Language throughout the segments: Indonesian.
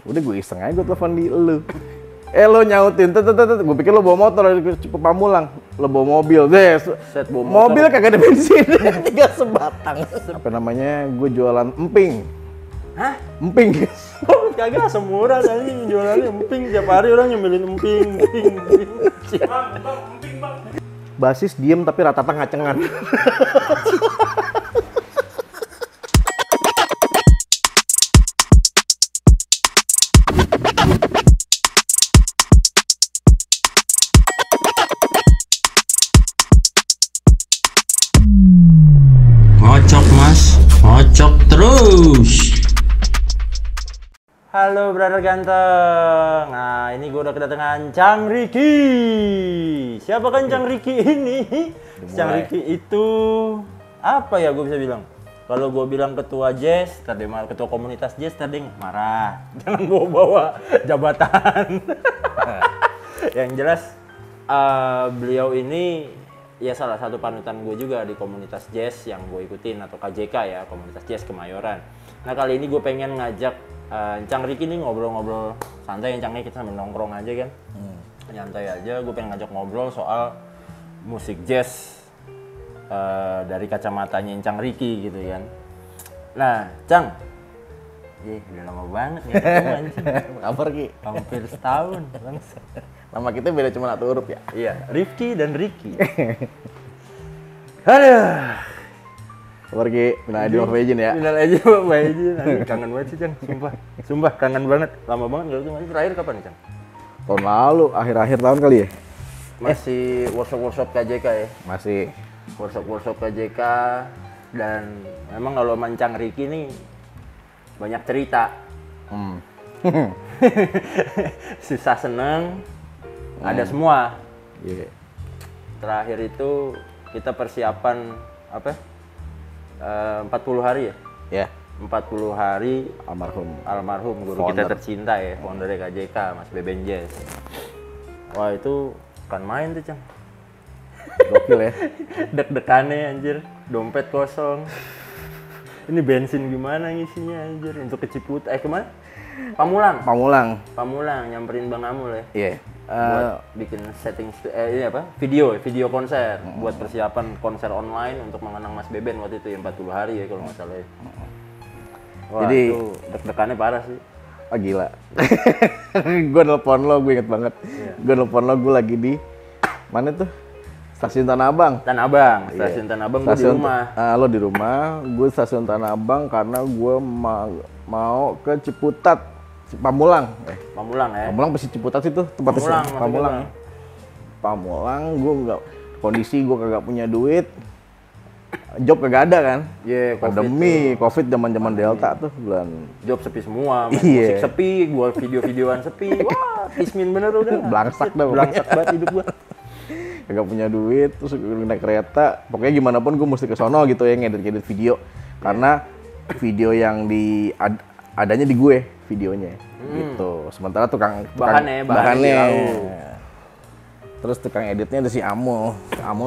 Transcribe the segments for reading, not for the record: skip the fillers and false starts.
Udah gue iseng aja gue telepon di lu. Lo nyautin, gue pikir lo bawa motor dari Pamulang, lo bawa mobil, deh. Mobil kagak ada bensin, tinggal sebatang. Apa namanya? Gue jualan emping. Hah? Emping. Oh, kagak semurah tadi jualannya emping, tiap hari orang nyembelin emping. Bang. Basis diem tapi rata-rata ngacengan. Ngocok mas, ngocok terus. Halo brother ganteng. Nah ini gue udah kedatangan Cang Ricky. Siapa kan Cang Ricky ini? Cang Ricky itu apa ya gue bisa bilang? Kalau gue bilang ketua jazz, tadi ketua komunitas jazz tadi marah. Jangan bawa-bawa jabatan. Yang jelas beliau ini ya salah satu panutan gue juga di komunitas jazz yang gue ikutin atau KJK ya, komunitas jazz Kemayoran. Nah kali ini gue pengen ngajak Cang Ricky nih ngobrol-ngobrol santai, Cang Ricky kita sambil nongkrong aja kan, nyantai aja. Gue pengen ngajak ngobrol soal musik jazz dari kacamatanya Cang Ricky gitu kan. Nah Cang, udah lama banget nih Kabar Ki? hampir setahun bangsa. Nama kita beda cuma satu huruf ya? Iya, Rifki dan Ricky. Aduh. Kabar Ki? Minal aidin wal faizin ya? Minal aidin wal faizin. Kangen banget sih Cang, sumpah kangen banget. Lama banget nggak ketemu. Terakhir kapan nih Cang? Tahun lalu, akhir-akhir tahun kali ya? Masih workshop KJK ya? Masih. Workshop KJK. Dan memang kalau Cang Ricky nih banyak cerita. Susah seneng, ada semua. Yeah. Terakhir itu kita persiapan apa? 40 hari ya? Ya. Yeah. 40 hari almarhum guru founder kita tercinta ya, founder KJK Mas Beben Jazz. Wah itu kan main tuh Cang. Gokil ya. Deg-degannya anjir, dompet kosong. Ini bensin gimana ngisinya anjir untuk ke Ciputat, kemana? Pamulang, nyamperin Bang Amul ya. Iya. Buat bikin setting ini apa? Video konser buat persiapan konser online untuk mengenang Mas Beben waktu itu ya 40 hari ya kalau nggak salah ya. Wah, jadi itu deg-degannya parah sih. Oh gila. Gue nelpon lo, gue inget banget. Yeah. Gue nelpon lo, gue lagi di mana tuh? Stasiun Tanah Abang. Stasiun Tanah Abang. Gue di rumah. Lo di rumah, gue stasiun Tanah Abang karena gue mau ke Ciputat, Pamulang. Pamulang pasti Ciputat itu tempatnya. Pamulang, gue nggak, kondisi gue kagak punya duit, job kagak ada kan? Iya, pandemi, COVID zaman Delta tuh bulan. Job sepi semua, musik sepi, gue video-videoan sepi. Wah, pismin bener udah. Blangsak banget hidup gue. Kagak punya duit, terus naik kereta, pokoknya gimana pun gue mesti ke sono gitu ya, ngedit video. Karena video yang adanya di gue videonya gitu. Sementara bahannya. Terus tukang editnya ada si Amo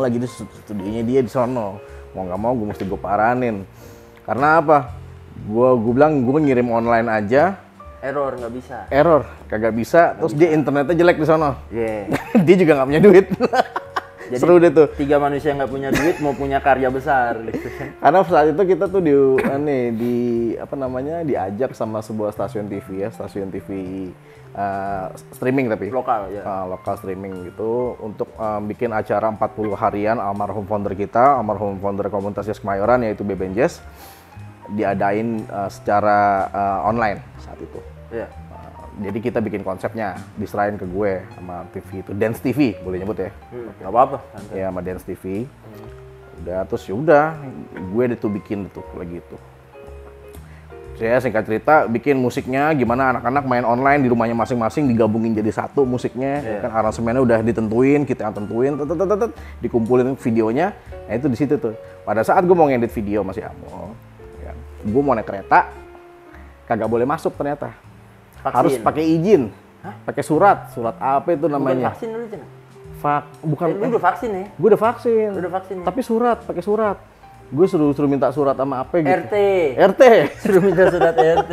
lagi di studionya dia di sono. Mau nggak mau gue mesti gue paranin. Karena apa? Gue bilang gue ngirim online aja. Error, kagak bisa. Terus dia internetnya jelek di sono. Yeah. Dia juga nggak punya duit. Jadi seru deh tuh. 3 manusia nggak punya duit mau punya karya besar gitu. Karena saat itu kita tuh diajak sama sebuah stasiun TV ya, stasiun TV streaming tapi lokal ya. Lokal streaming gitu untuk bikin acara 40 harian almarhum founder kita, almarhum founder komunitas jazz Kemayoran yaitu Beben Jazz, diadain secara online saat itu. Iya. Jadi kita bikin konsepnya, diserahin ke gue sama TV itu, Dance TV boleh nyebut ya? Nggak apa-apa. Ya sama Dance TV. Udah terus yaudah, gue itu bikin tuh lagi itu. Saya singkat cerita bikin musiknya gimana anak-anak main online di rumahnya masing-masing digabungin jadi satu musiknya. Yeah. Kan aransemennya udah ditentuin, kita yang tentuin, dikumpulin videonya. Nah itu di situ tuh. Pada saat gue mau ngedit video masih Amo, ya, gue mau naik kereta, kagak boleh masuk ternyata. Vaksin. Harus pakai izin, pakai surat apa itu namanya? Bukan vaksin dulu Cina? Bukan. Lu udah vaksin ya? Gue udah vaksin. Ya? Tapi pakai surat. Gue suruh minta surat sama apa gitu. RT. RT. Suruh minta surat RT.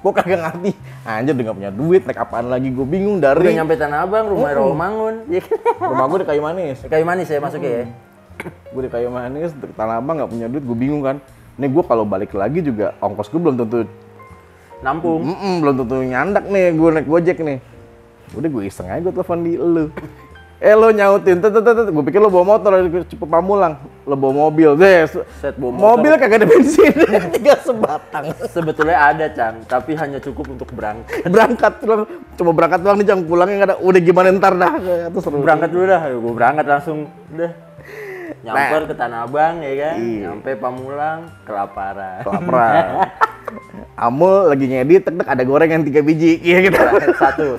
Gue kagak ngerti. Anjir udah gak punya duit, naik apaan lagi? Gue bingung Udah dari nyampe Tanah Abang, rumah Rawamangun. Ya kan? rumah gue di Kayu Manis. Kayu Manis ya masuknya ya. Gue di Kayu Manis, di Tanah Abang gak punya duit, gue bingung kan. Nih gue kalau balik lagi juga ongkos gue belum tentu Nampung. belum tentu nyandak nih gue naik Gojek nih. Udah gue iseng aja gue telepon di lu. Lo nyautin, gue pikir lo bawa motor dari Cepet Pamulang, lo bawa mobil, deh. Set bawa motor. Mobil kagak ada bensin, tinggal sebatang. Sebetulnya ada, Cang, tapi hanya cukup untuk berangkat. Berangkat, cuma berangkat doang nih, Cang, pulangnya nggak ada. Udah gimana ntar dah, itu seru. Berangkat dulu dah, gue berangkat langsung, udah. Nyamper ke Tanah Abang ya kan, Iya. nyampe Pamulang, kelaparan. Kelaparan. Amul lagi ngedit, tek ada gorengan 3 biji, iya gitu.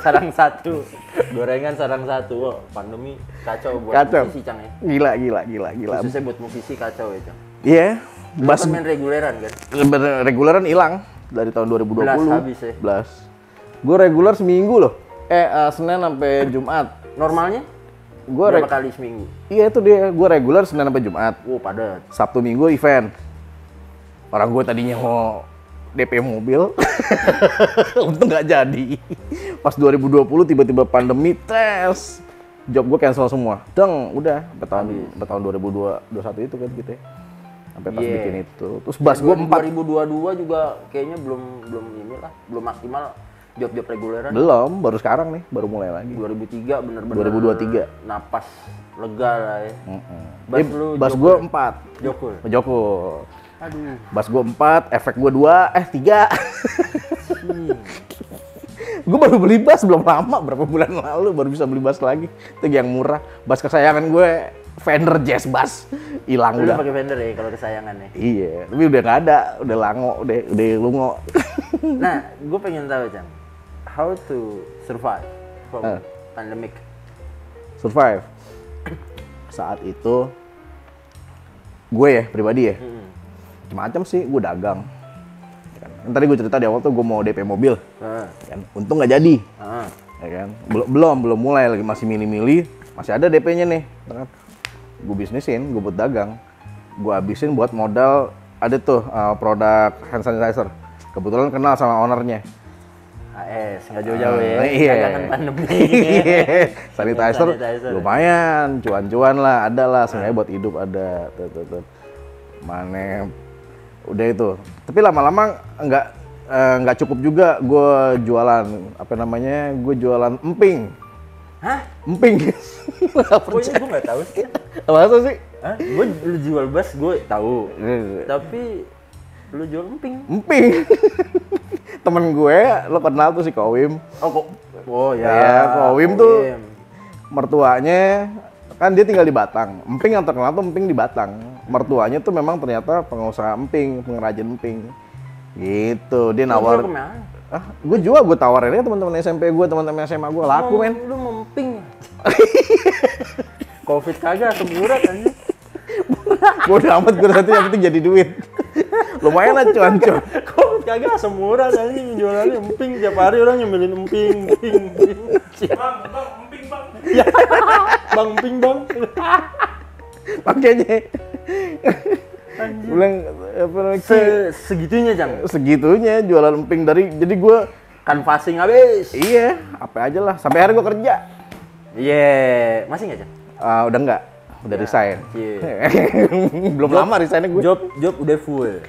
Sarang satu, gorengan sarang satu. Wah, pandemi kacau buat Kacau. musisi, Cang ya. Gila. Khususnya buat musisi kacau ya, Cang. Iya, Lu bas kan main reguleran kan? reguleran hilang dari tahun 2020. Belas habis ya? Belas. Gue reguler seminggu loh. Senin sampai Jumat. Normalnya Gue berapa kali seminggu? Iya itu dia, gue reguler Senin sampai Jumat. Padat. Sabtu Minggu event. Orang gue tadinya mau DP mobil, untung nggak jadi. Pas 2020 tiba-tiba pandemi, tes. Job gue cancel semua. Udah, tahun 2021 itu kan gitu ya. Sampai pas bikin itu. Terus bas gue 4. 2022 juga kayaknya belum inilah, belum maksimal job-job reguleran. Belum, baru sekarang nih, baru mulai lagi. 2003 bener-bener 2023. napas lega lah ya. Bas gue 4. Jokul. Joko. Aduh. Bas gue 4, efek gue 2, 3. Gue baru beli bas belum lama, berapa bulan lalu baru bisa beli bas lagi. Itu yang murah. Bas kesayangan gue Fender Jazz Bass. Hilang Lu udah. pakai Fender ya kalau kesayangan ya. Iya, tapi udah nggak ada, udah lango, udah lungo. Nah, gue pengen tahu, Cang, how to survive from pandemic. Survive. Saat itu gue ya pribadi ya. Macam sih, gue dagang. Ya kan? Yang tadi gue cerita di awal tuh gue mau DP mobil. Kan? Untung nggak jadi. Ya kan? Belum mulai lagi, masih milih-milih, masih ada DP-nya nih. Ya kan? Gue bisnisin, gue buat dagang. Gue habisin buat modal, ada tuh produk hand sanitizer. Kebetulan kenal sama ownernya. AS, nggak jauh-jauh ya. Iya. Dagangan pandemi. Sanitizer lumayan, cuan-cuan lah, ada lah, sebenarnya buat hidup ada. Tuh. Mana udah itu. Tapi lama-lama nggak cukup juga gue jualan, apa namanya? Gue jualan emping. Hah? Emping. Oh, ini gue nggak tahu sih. Masa sih? Hah? Lu jual bas, gue tahu. Tapi lu jual emping. Emping. Temen gue, lo kenal tuh si Kowim. Oh ya. Ya, Kowim tuh mertuanya kan dia tinggal di Batang. Emping yang terkenal tuh emping di Batang. Mertuanya tuh memang ternyata pengusaha emping, pengrajin emping. Gitu, dia nawar. Gue jual, gue tawarin aja teman-teman SMP gue, teman-teman SMA gue, laku men. Lu memping. Covid kagak semburat anjing. Bodoh amat, gue nanti yang penting jadi duit. Lumayan lah cuan. Covid kagak semburat anjing, jualannya emping, tiap hari orang nyembelin emping. Bang, emping bang. Ya, bang emping bang. Makanya. Bilang apa namanya? Segitunya, Cang. Segitunya jualan emping jadi gue Canvassing habis. iya, apa aja lah. Sampai hari gue kerja. Iya, masih nggak, Cang? Udah enggak, udah resign. Belum lama resignnya gue. Job udah full.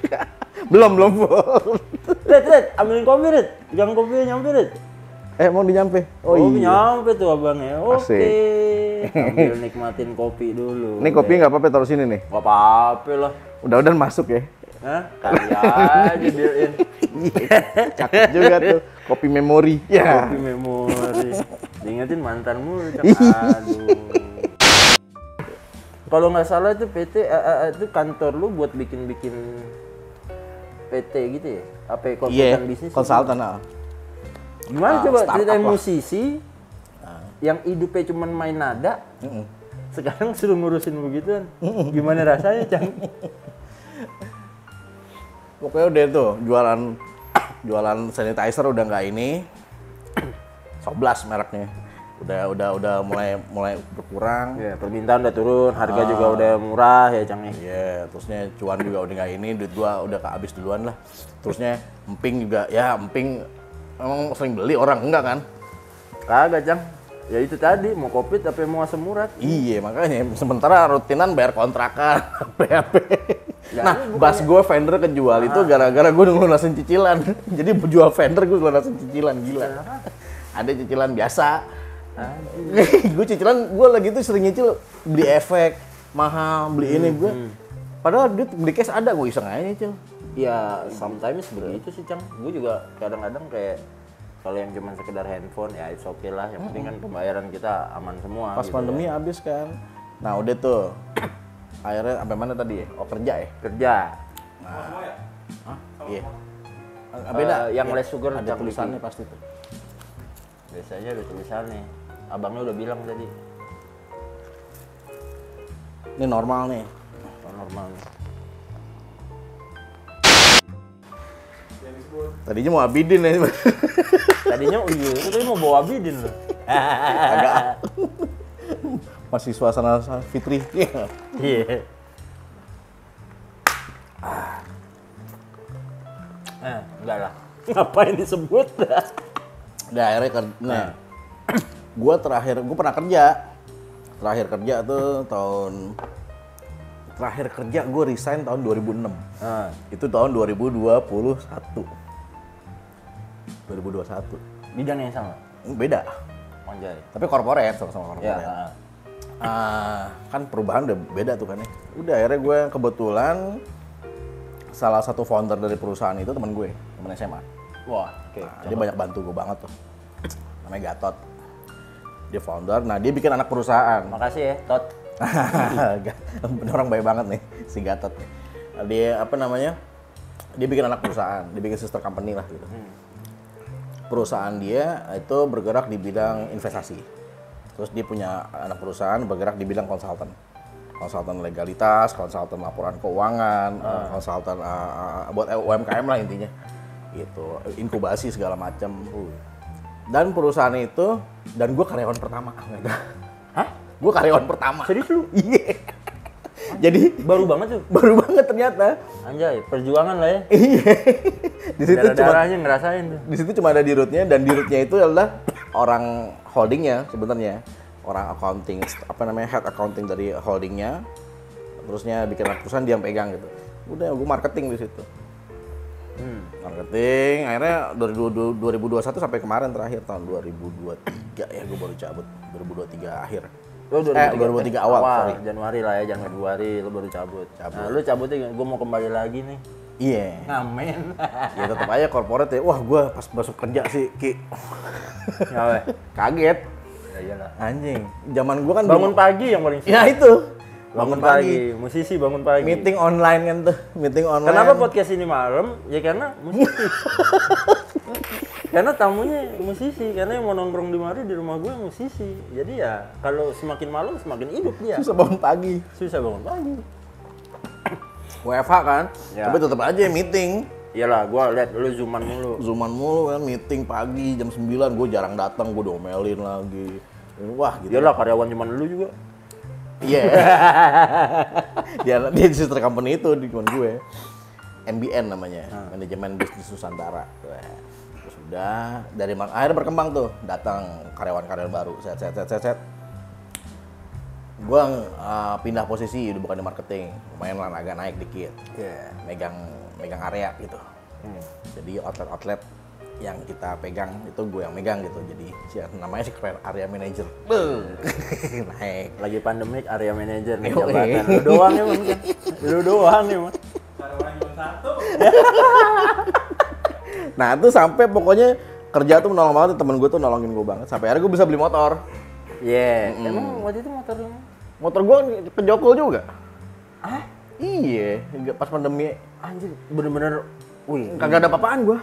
belum full. Red, ambilin kopi, Red. Jangan kopinya nyampe, Red. Mau dinyampe? Oh iya. Nyampe tuh abangnya. Oke. Asik. Sambil nikmatin kopi dulu. Ini kopi nggak apa-apa, taruh sini nih. Nggak apa-apa lah. Udah masuk ya. Hah? Kali aja built-in. Cakep juga tuh. Kopi memori. Ya. Kopi memori. Diingetin mantanmu, Cang. Aduh. Kalau nggak salah itu PT itu kantor lu buat bikin PT gitu ya? Apa konsultan bisnis? Konsultan. Gimana coba startup ceritain lah. musisi yang hidupnya cuma main nada, sekarang suruh ngurusin begituan, gimana rasanya, Cang? Pokoknya udah tuh jualan sanitizer udah nggak ini. Soblas mereknya. udah mulai berkurang. Ya, permintaan udah turun, harga juga udah murah ya Cang. Iya, terusnya cuan juga udah nggak ini, duit gua udah kehabis duluan lah. Terusnya emping juga, ya emping emang sering beli orang enggak kan? Kagak Cang. Ya itu tadi mau Covid tapi mau asam urat. Iya, makanya sementara rutinan bayar kontrakan, PHP. Ya, Nah, bas gue vendor kejual itu gara-gara gue lunasin cicilan. Jadi jual vendor gue lunasin cicilan, gila. Ada cicilan biasa. Gue cicilan, gue lagi tuh sering nyicil beli efek mahal, beli ini gue. Padahal duit beli cash ada, gue iseng aja nyicil. Ya sometimes begitu sih Cang. Gue juga kadang-kadang kayak kalau yang cuma sekedar handphone ya it's okay lah. Yang penting kan pembayaran kita aman semua. Pas gitu pandemi ya. habis kan. Nah udah tuh. Akhirnya sampai mana tadi ya? Oh kerja ya? Kerja. Semua ya? Hah? Iya. Beda. yang Iya. less sugar Ada Cang tulisannya Riki. pasti tuh. Biasanya ada tulisannya. Abangnya udah bilang tadi. Ini normal nih. Oh, normal. Tadinya mau Abidin ya. Tadinya iya, itu tadi mau bawa Abidin loh. Agak. Masih suasana Fitri. Iya. Enggak lah. Ngapain disebut? Udah akhirnya nah, gue pernah kerja. Terakhir kerja tuh terakhir kerja gue resign tahun 2006. Itu tahun 2021. 2021. Bidang yang sama. Beda. Anjay. Tapi corporate, sama-sama corporate. Ya. Kan perubahan udah beda tuh kan ya. Udah akhirnya gue kebetulan salah satu founder dari perusahaan itu temen gue, temen SMA. Wah, oke. Nah, dia banyak bantu gue banget tuh. Namanya Gatot. Dia founder, nah dia bikin anak perusahaan. Makasih ya, Tot. Bener orang baik banget nih, si Gatot. Nah, dia apa namanya? Dia bikin anak perusahaan, dia bikin sister company lah gitu. Perusahaan dia itu bergerak di bidang investasi. Terus dia punya anak perusahaan bergerak di bidang konsultan. Konsultan legalitas, konsultan laporan keuangan, konsultan buat UMKM lah intinya. Gitu, inkubasi segala macam. Dan perusahaan itu, dan gue karyawan pertama. Hah? Gue karyawan pertama. Serius lu? Iya. Jadi Baru banget tuh. baru banget ternyata. Anjay, perjuangan lah ya. Iya. Di situ cuma Darah-darahnya ngerasain tuh. di situ cuma ada di rootnya, dan di rootnya itu adalah orang holdingnya sebenarnya, orang accounting, apa namanya, head accounting dari holdingnya. Terusnya bikin anak perusahaan dia yang pegang gitu. Udah, gue marketing di situ. Marketing, akhirnya 2021 sampai kemarin terakhir tahun 2023 ya gue baru cabut, 2023 akhir. Lu 2023 awal, sorry. Januari lah ya, Januari lu baru cabut. Nah, lu cabutnya gue mau kembali lagi nih. Iya. Ngamen. Ya tetap aja corporate ya. Wah, gue pas masuk kerja sih, Ki. Ya weh. Kaget. Ya iyalah. Anjing. Zaman gue kan Bangun pagi yang paling Ya itu. Bangun pagi. Musisi bangun pagi. Meeting online kan tuh. Meeting online. Kenapa podcast ini malam? Ya karena musisi. Karena tamunya musisi, karena yang mau nongkrong di mari di rumah gue musisi. Jadi ya kalau semakin malam semakin hidup dia. Susah bangun pagi. Susah bangun pagi. WFH kan. Ya. Tapi tetap aja meeting. Iyalah, gue liat lu zooman mulu. Zooman mulu kan, meeting pagi jam 9, gue jarang datang, gue domelin lagi. Wah gitu. Iyalah, karyawan cuman lu juga. Iya. dia di sister company itu di teman gue. MBN namanya, Manajemen Bisnis Nusantara. Wah. Terus udah dari akhirnya berkembang tuh, datang karyawan-karyawan baru. Set. Gue pindah posisi, udah bukan di marketing, lumayan lah agak naik dikit. Iya. Megang area gitu. Jadi outlet yang kita pegang itu gue yang megang gitu. Jadi namanya sih area manager. Naik. Lagi pandemik, area manajer nih Yoi. jabatan. Lu doang ya, Bang. Lu doang ya, Bang. Karyawan cuma satu. Nah itu sampai pokoknya kerja tuh menolong banget, temen gue tuh nolongin gue banget. Sampai akhirnya gue bisa beli motor. Iya. Emang waktu itu motor lu? Motor gue kejokol juga. Ah? Iya, pas pandemi Anjir, bener-bener. Wih, kagak ada apa-apaan gue.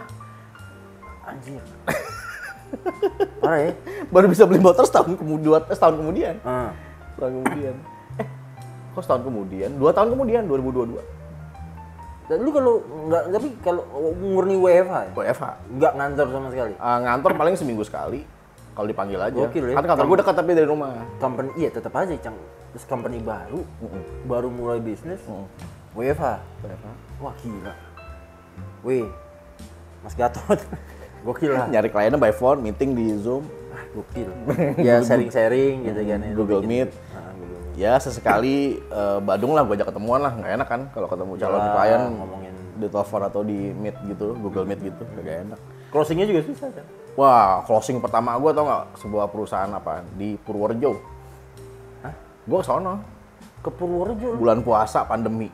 anjir. Parah ya? Baru bisa beli motor setahun kemudian. Setahun kemudian. Kok setahun kemudian? 2 tahun kemudian, 2022. Dan lu kalau nggak, tapi kalau murni WFH ya? WFH. Nggak ngantor sama sekali? Ngantor paling seminggu sekali. Kalau dipanggil aja. Gokil ya. Kan kantor gue dekat tapi dari rumah. Company, iya tetap aja Cang. Terus company baru mulai bisnis. WFH. Wah gila. Wih, Mas Gatot. Gokil lah. Nyari kliennya by phone, meeting di Zoom, Gokil. Ya sharing-sharing gitu kan. ya. Google Meet. Google Meet. Ya sesekali Badung lah gue ajak ketemuan lah, nggak enak kan kalau ketemu calon klien ngomongin di telepon atau di Meet gitu, Google Meet gitu, nggak enak. Closingnya juga susah kan? Wah, closing pertama gue tau nggak sebuah perusahaan apa di Purworejo. Hah? Gue sono Ke Purworejo lu? bulan puasa pandemi.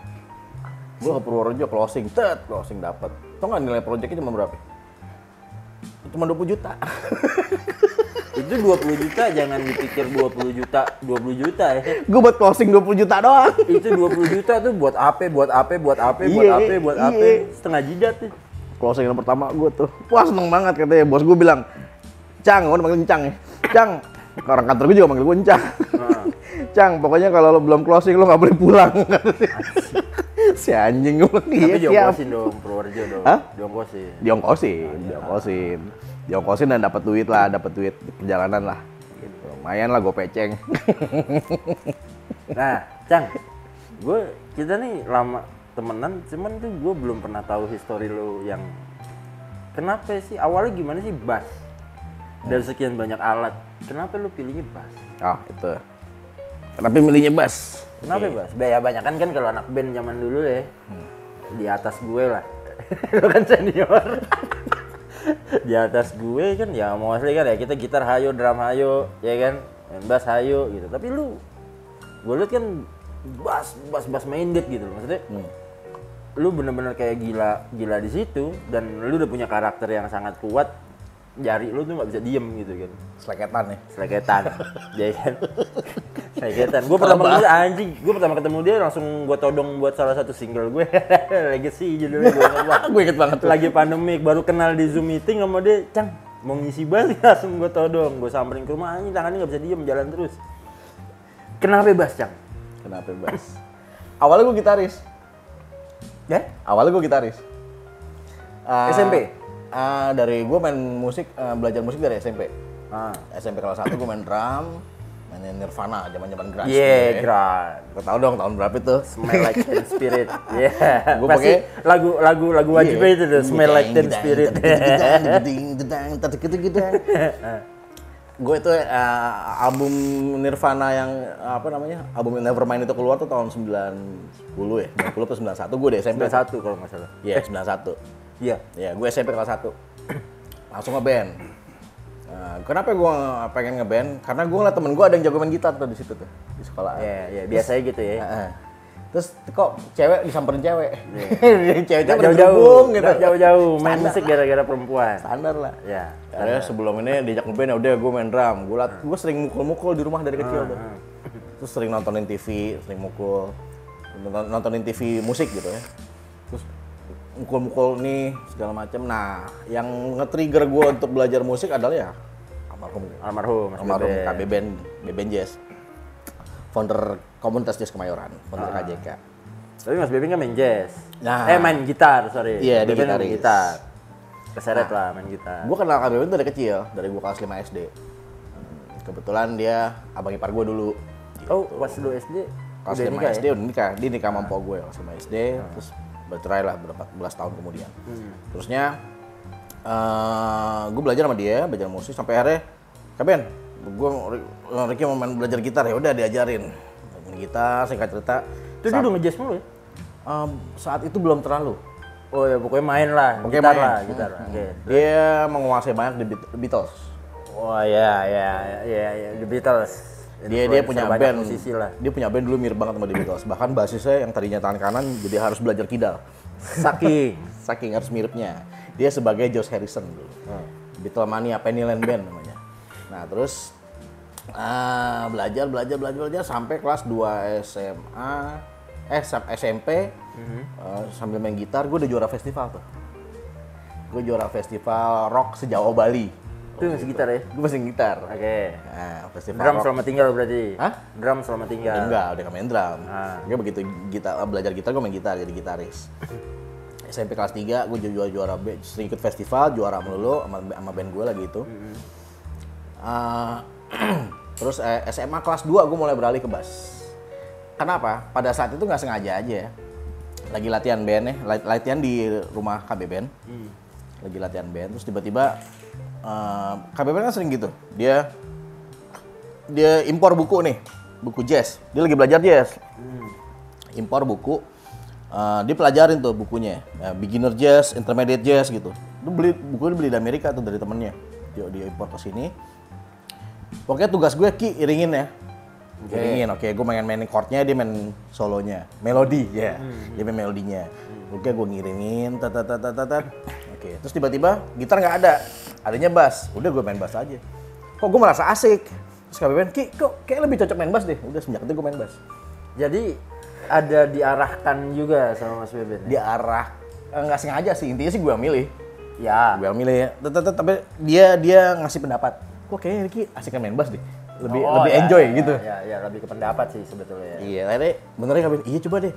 Gue ke Purworejo closing dapet. Tau nggak nilai proyeknya cuma berapa? Cuma 20 juta. Itu 20 juta, jangan dipikir 20 juta ya. Gue buat closing 20 juta doang. Itu 20 juta tuh buat AP, Iya. setengah jidat tuh. Closing yang pertama gue tuh, wah seneng banget katanya. Bos gue bilang, Cang, gue manggil Cang ya. Cang, orang kantor gue juga manggil gue Cang. Cang, pokoknya kalau lo belum closing lo nggak boleh pulang. Si anjing gue bilang, iya Tapi siap. diongkosin dong, Purworejo dong. Hah? Diongkosin. Diongkosin dan dapat duit di perjalanan lah. Gitu. Lumayan lah gue peceng. Nah, Cang, kita nih lama temenan, cuman tuh gue belum pernah tahu histori lo yang kenapa sih awalnya gimana sih bass? Dari sekian banyak alat, kenapa lo pilihnya bass? Oh itu. Kenapa milihnya bass? Kenapa bass? Ya banyak kan kalau anak band zaman dulu ya, di atas gue lah. Lo kan senior. Di atas gue kan ya mostly kan ya kita gitar hayo, drum hayo, ya kan, main bass hayo gitu. Tapi lu, gue liat kan bass main dead gitu loh, maksudnya. Lu bener-bener kayak gila di situ dan lu udah punya karakter yang sangat kuat. Jari lu tuh nggak bisa diem gitu kan. Seleketan ya. Seleketan, ya kan. Seleketan. Gue pertama ketemu dia langsung gue todong buat salah satu single gue. Legacy judulnya gue ingat banget. Gue inget banget tuh. Lagi pandemik, baru kenal di Zoom meeting sama dia, Cang mau ngisi bass langsung gue todong, gue samperin ke rumah, anjing tangannya nggak bisa diem, jalan terus. Kenapa bass, Cang? Kenapa bass? Awalnya gue gitaris. Ya? Awalnya gue gitaris. SMP? Dari gue main musik, belajar musik dari SMP. SMP kelas 1 gue main drum, mainin Nirvana, zaman-zaman grunge. Yeah, grunge. Gue tau dong tahun berapa itu. Smell Like Teen Spirit. Yeah. Gua Pasti pakai- lagu wajibnya itu tuh, Smell Like Teen Spirit. Gue itu album Nirvana yang apa namanya? Album Nevermind itu keluar tuh tahun 90 ya. 90 atau 91 gue di SMP. 91 kalau nggak salah. Iya, 91. Iya. Ya, gue SMP kelas 1. Langsung ngeband. Kenapa gue pengen ngeband? Karena gue ngeliat temen gue ada yang jago main gitar tuh di situ tuh, di sekolah. Iya, biasanya gitu ya. Terus kok cewek disamperin cewek? Cewek-cewek Nggak pada jauh-jauh, berhubung gitu. nggak jauh-jauh. Main Standar musik gara-gara perempuan. Standar lah. Ya. Karena sebelum ini diajak ngeband ya udah gue main drum. Gue sering mukul-mukul di rumah dari kecil tuh. Terus sering nontonin TV, sering mukul. Nontonin TV musik gitu ya. Terus mukul-mukul nih segala macam. Nah, yang nge-trigger gue untuk belajar musik adalah ya Almarhum KB Beben Jazz. Founder komunitas jazz Kemayoran, founder KJK. Tapi Mas Beben kan main jazz. Nah. Main gitar, sorry. Iya, dia Beben gitaris. main gitar. Keseret lah main gitar. Gue kenal KB Beben dari kecil, dari gue kelas 5 SD. Kebetulan dia abang ipar gue dulu. Oh, pas lu SD Kelas udah 5 nikah SD ya? udah nikah, dia nikah sama mpok gue kelas 5 SD, terus bercerai lah berapa belas tahun kemudian. Terusnya gue belajar sama dia, belajar musik sampai akhirnya, Kaben, gue Ricky mau main belajar gitar ya udah diajarin. Main gitar, singkat cerita. Itu dia udah nge-jazz mulu ya? Saat itu belum terlalu. Oh ya, pokoknya main lah, Pokoknya gitar main. lah, gitar. Oke. Dia menguasai banyak di Beatles. Oh ya, The Beatles. Dia punya Banyak band. musisi lah. Dia punya band dulu mirip banget sama The Beatles. Bahkan basisnya yang tadinya tangan kanan jadi harus belajar kidal. Saking harus miripnya. Dia sebagai George Harrison dulu. Beatlemania Pennyland Band namanya. Nah, terus belajar sampai kelas 2 SMP. Sambil main gitar, gue udah juara festival tuh. Gue juara festival rock se-Jawa Bali. Itu masih gitar ya? Gue masih gitar. Oke. Nah, festival Drum rock. selama tinggal berarti? Hah? Drum selama tinggal? Enggak, udah gak main drum. Gue Begitu belajar gitar, gue main gitar, jadi gitaris. SMP kelas 3, gue juara sering ikut festival, juara melulu sama band gue lagi itu. Eh, terus SMA kelas 2 gue mulai beralih ke bass. Kenapa? Pada saat itu nggak sengaja aja ya. Lagi latihan band ya, latihan di rumah KB Band. Lagi latihan band, terus tiba-tiba KB Band kan sering gitu. Dia impor buku nih, buku jazz. Dia lagi belajar jazz. Impor buku, dia pelajarin tuh bukunya. Beginner jazz, intermediate jazz gitu. Bukunya beli di Amerika tuh dari temennya. Dia impor ke sini. Pokoknya tugas gue iringin ya. Iringin, oke. Gue mainin chordnya, dia main solonya. Melodi, ya. Dia main melodinya. Oke, gue ngiringin, Oke, terus tiba-tiba gitar nggak ada. Adanya bass. Udah gue main bass aja. Kok gue merasa asik. Terus KB Band, kok kayak lebih cocok main bass deh. Udah semenjak itu gue main bass. Jadi ada diarahkan juga sama Mas Beben? Diarah, nggak sengaja sih. Intinya sih gue yang milih. Ya. Gue yang milih ya. Tapi dia ngasih pendapat. Kok kayaknya Ricky asik main bass deh. Lebih enjoy gitu. Ya, lebih ke pendapat sih sebetulnya. Iya, akhirnya benernya KB Band, iya coba deh.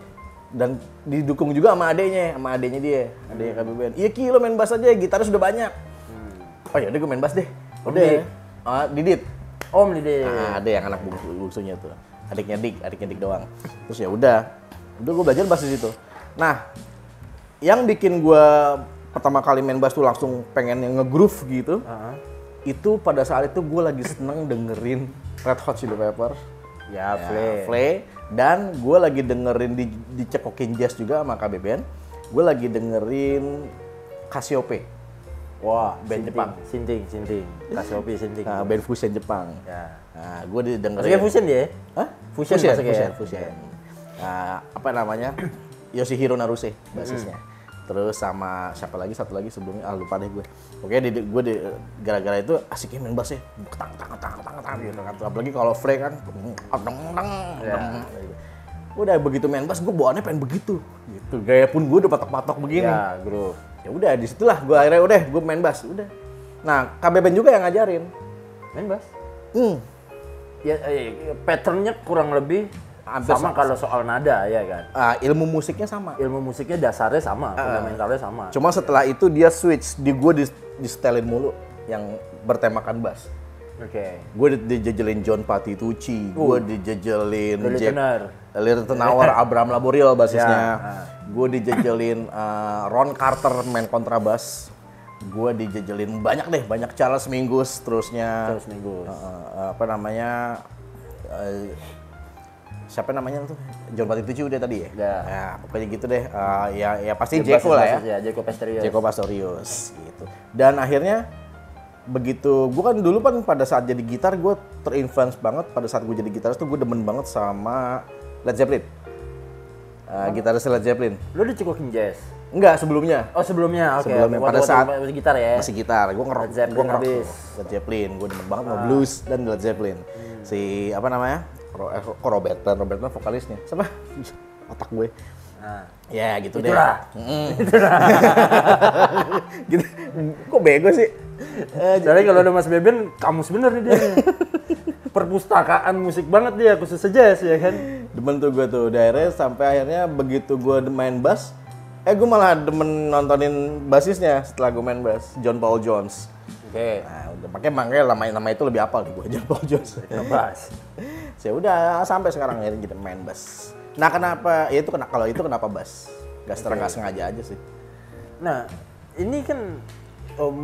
Dan didukung juga sama adeknya dia. Adeknya KB Band. Iya Ki, lo main bass aja, gitarnya sudah banyak. Oh yaudah gue main bass deh. Udah. Didit. Om Didit. Nah, ada yang anak bungsunya tuh. Adiknya Dik doang. Terus ya udah gue belajar bass di situ. Nah, yang bikin gue pertama kali main bass tuh langsung pengen yang nge-groove gitu. Itu pada saat itu gue lagi seneng dengerin Red Hot Chili Peppers. Ya, Flea. Dan gue lagi dengerin dicekokin jazz juga sama KB Band. Gue lagi dengerin Cassiope. Wah, band Jepang. Sinting. Cassiope Sinting. Nah, band fusion Jepang. Ya. Nah, gue dengerin. Maksudnya fusion dia? Hah? Fusion. Nah, apa namanya? Yoshihiro Naruse basisnya. Terus sama siapa lagi, satu lagi sebelumnya, lupa deh gue. Oke, gara-gara itu asiknya main bass ya. Ketang gitu kan. Apalagi kalau Flea kan udah begitu main bass gue bawaannya pengen begitu gitu. Gaya pun gue udah patok-patok begini. Ya, groove. Ya udah disitulah gue akhirnya gue main bass udah. Nah, KB Band juga yang ngajarin. Main bass? Ya, patternnya kurang lebih hampir sama kalau soal nada ya kan. Ilmu musiknya sama. Ilmu musiknya dasarnya sama, fundamentalnya sama. Cuma setelah itu dia switch, gue di setelin mulu yang bertemakan bass. Oke. Gue dijejelin John Patitucci, gue dijejelin Lily Tenauer, Abraham Laboriel basisnya. Gue dijejelin Ron Carter main kontrabas. Gue dijejelin banyak Charles Mingus terusnya. Apa namanya? Siapa namanya tuh? John Patitucci udah tadi ya? Ya, pokoknya gitu deh. Ya pasti Jeko lah ya. Jeko Pastorius gitu. Dan akhirnya begitu, gue kan dulu kan pada saat jadi gitar gue terinfluence banget. Pada saat gue jadi gitaris tuh gue demen banget sama Led Zeppelin. Gitaris Led Zeppelin. Lu dicekokin jazz? Enggak, sebelumnya. Oh sebelumnya, oke. Sebelumnya, pada saat masih gitar ya? Masih gitar, gue ngerok Led Zeppelin. Gue demen banget sama blues dan Led Zeppelin. Si apa namanya? Robert Plant vokalisnya. Siapa? Otak gue. Ya gitu deh. Itulah. Gitu. Kok bego sih? Jadi kalau ada Mas Beben, kamus bener nih dia. Perpustakaan musik banget dia, khusus jazz ya kan. Demen tuh gue tuh. Daerah sampai akhirnya begitu gue main bass, gue malah demen nontonin basisnya setelah gue main bass, John Paul Jones. Oke. Nah, udah makanya nama itu lebih apal di gue, John Paul Jones. Bass. Saya udah sampai sekarang akhirnya jadi main bass. Nah, kenapa? Ya itu kalau itu kenapa bass? Nggak sengaja aja sih. Nah, ini kan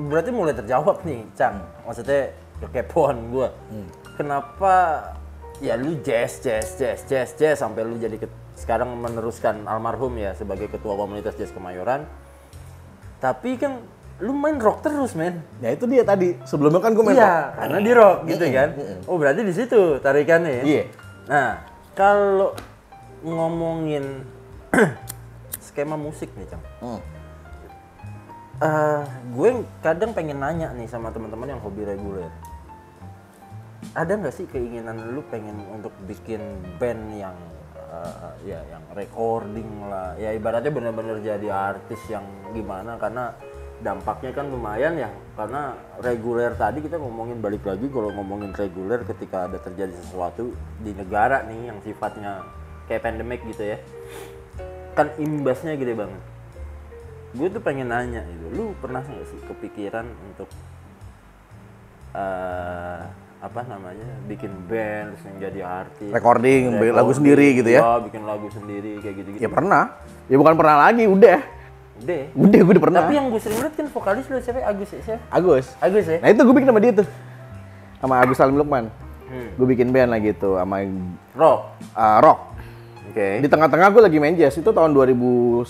berarti mulai terjawab nih, Cang. Maksudnya kekepoan gue. Kenapa ya lu jazz sampai lu jadi sekarang meneruskan almarhum ya sebagai ketua komunitas jazz Kemayoran. Tapi kan lu main rock terus, men. Ya itu dia tadi. Sebelumnya kan gue main rock. Iya, karena di rock gitu kan. Oh, berarti di situ tarikannya ya. Iya. Nah, kalau ngomongin skema musik nih, Cang. Gue kadang pengen nanya nih sama teman-teman yang hobi reguler. Ada nggak sih keinginan lu pengen untuk bikin band yang yang recording lah, ya ibaratnya bener-bener jadi artis yang gimana, karena dampaknya kan lumayan ya, karena reguler tadi kita ngomongin balik lagi, kalau ngomongin reguler ketika ada terjadi sesuatu di negara nih yang sifatnya kayak pandemik gitu ya, kan imbasnya gede banget. Gue tuh pengen nanya itu, lu pernah nggak sih kepikiran untuk apa namanya bikin band terus yang jadi artis Recording, lagu sendiri gitu ya? bikin lagu sendiri kayak gitu-gitu Ya pernah. Ya bukan pernah lagi, udah. deh. Udah, gue udah pernah. Tapi yang gue sering liat kan vokalis lu siapa? Agus ya? Siapa? Agus ya? Nah itu gue bikin sama dia tuh. Sama Agus Salim Lukman. Gue bikin band lagi tuh sama Rock. rock. Oke. Di tengah-tengah gue lagi main jazz, itu tahun 2010.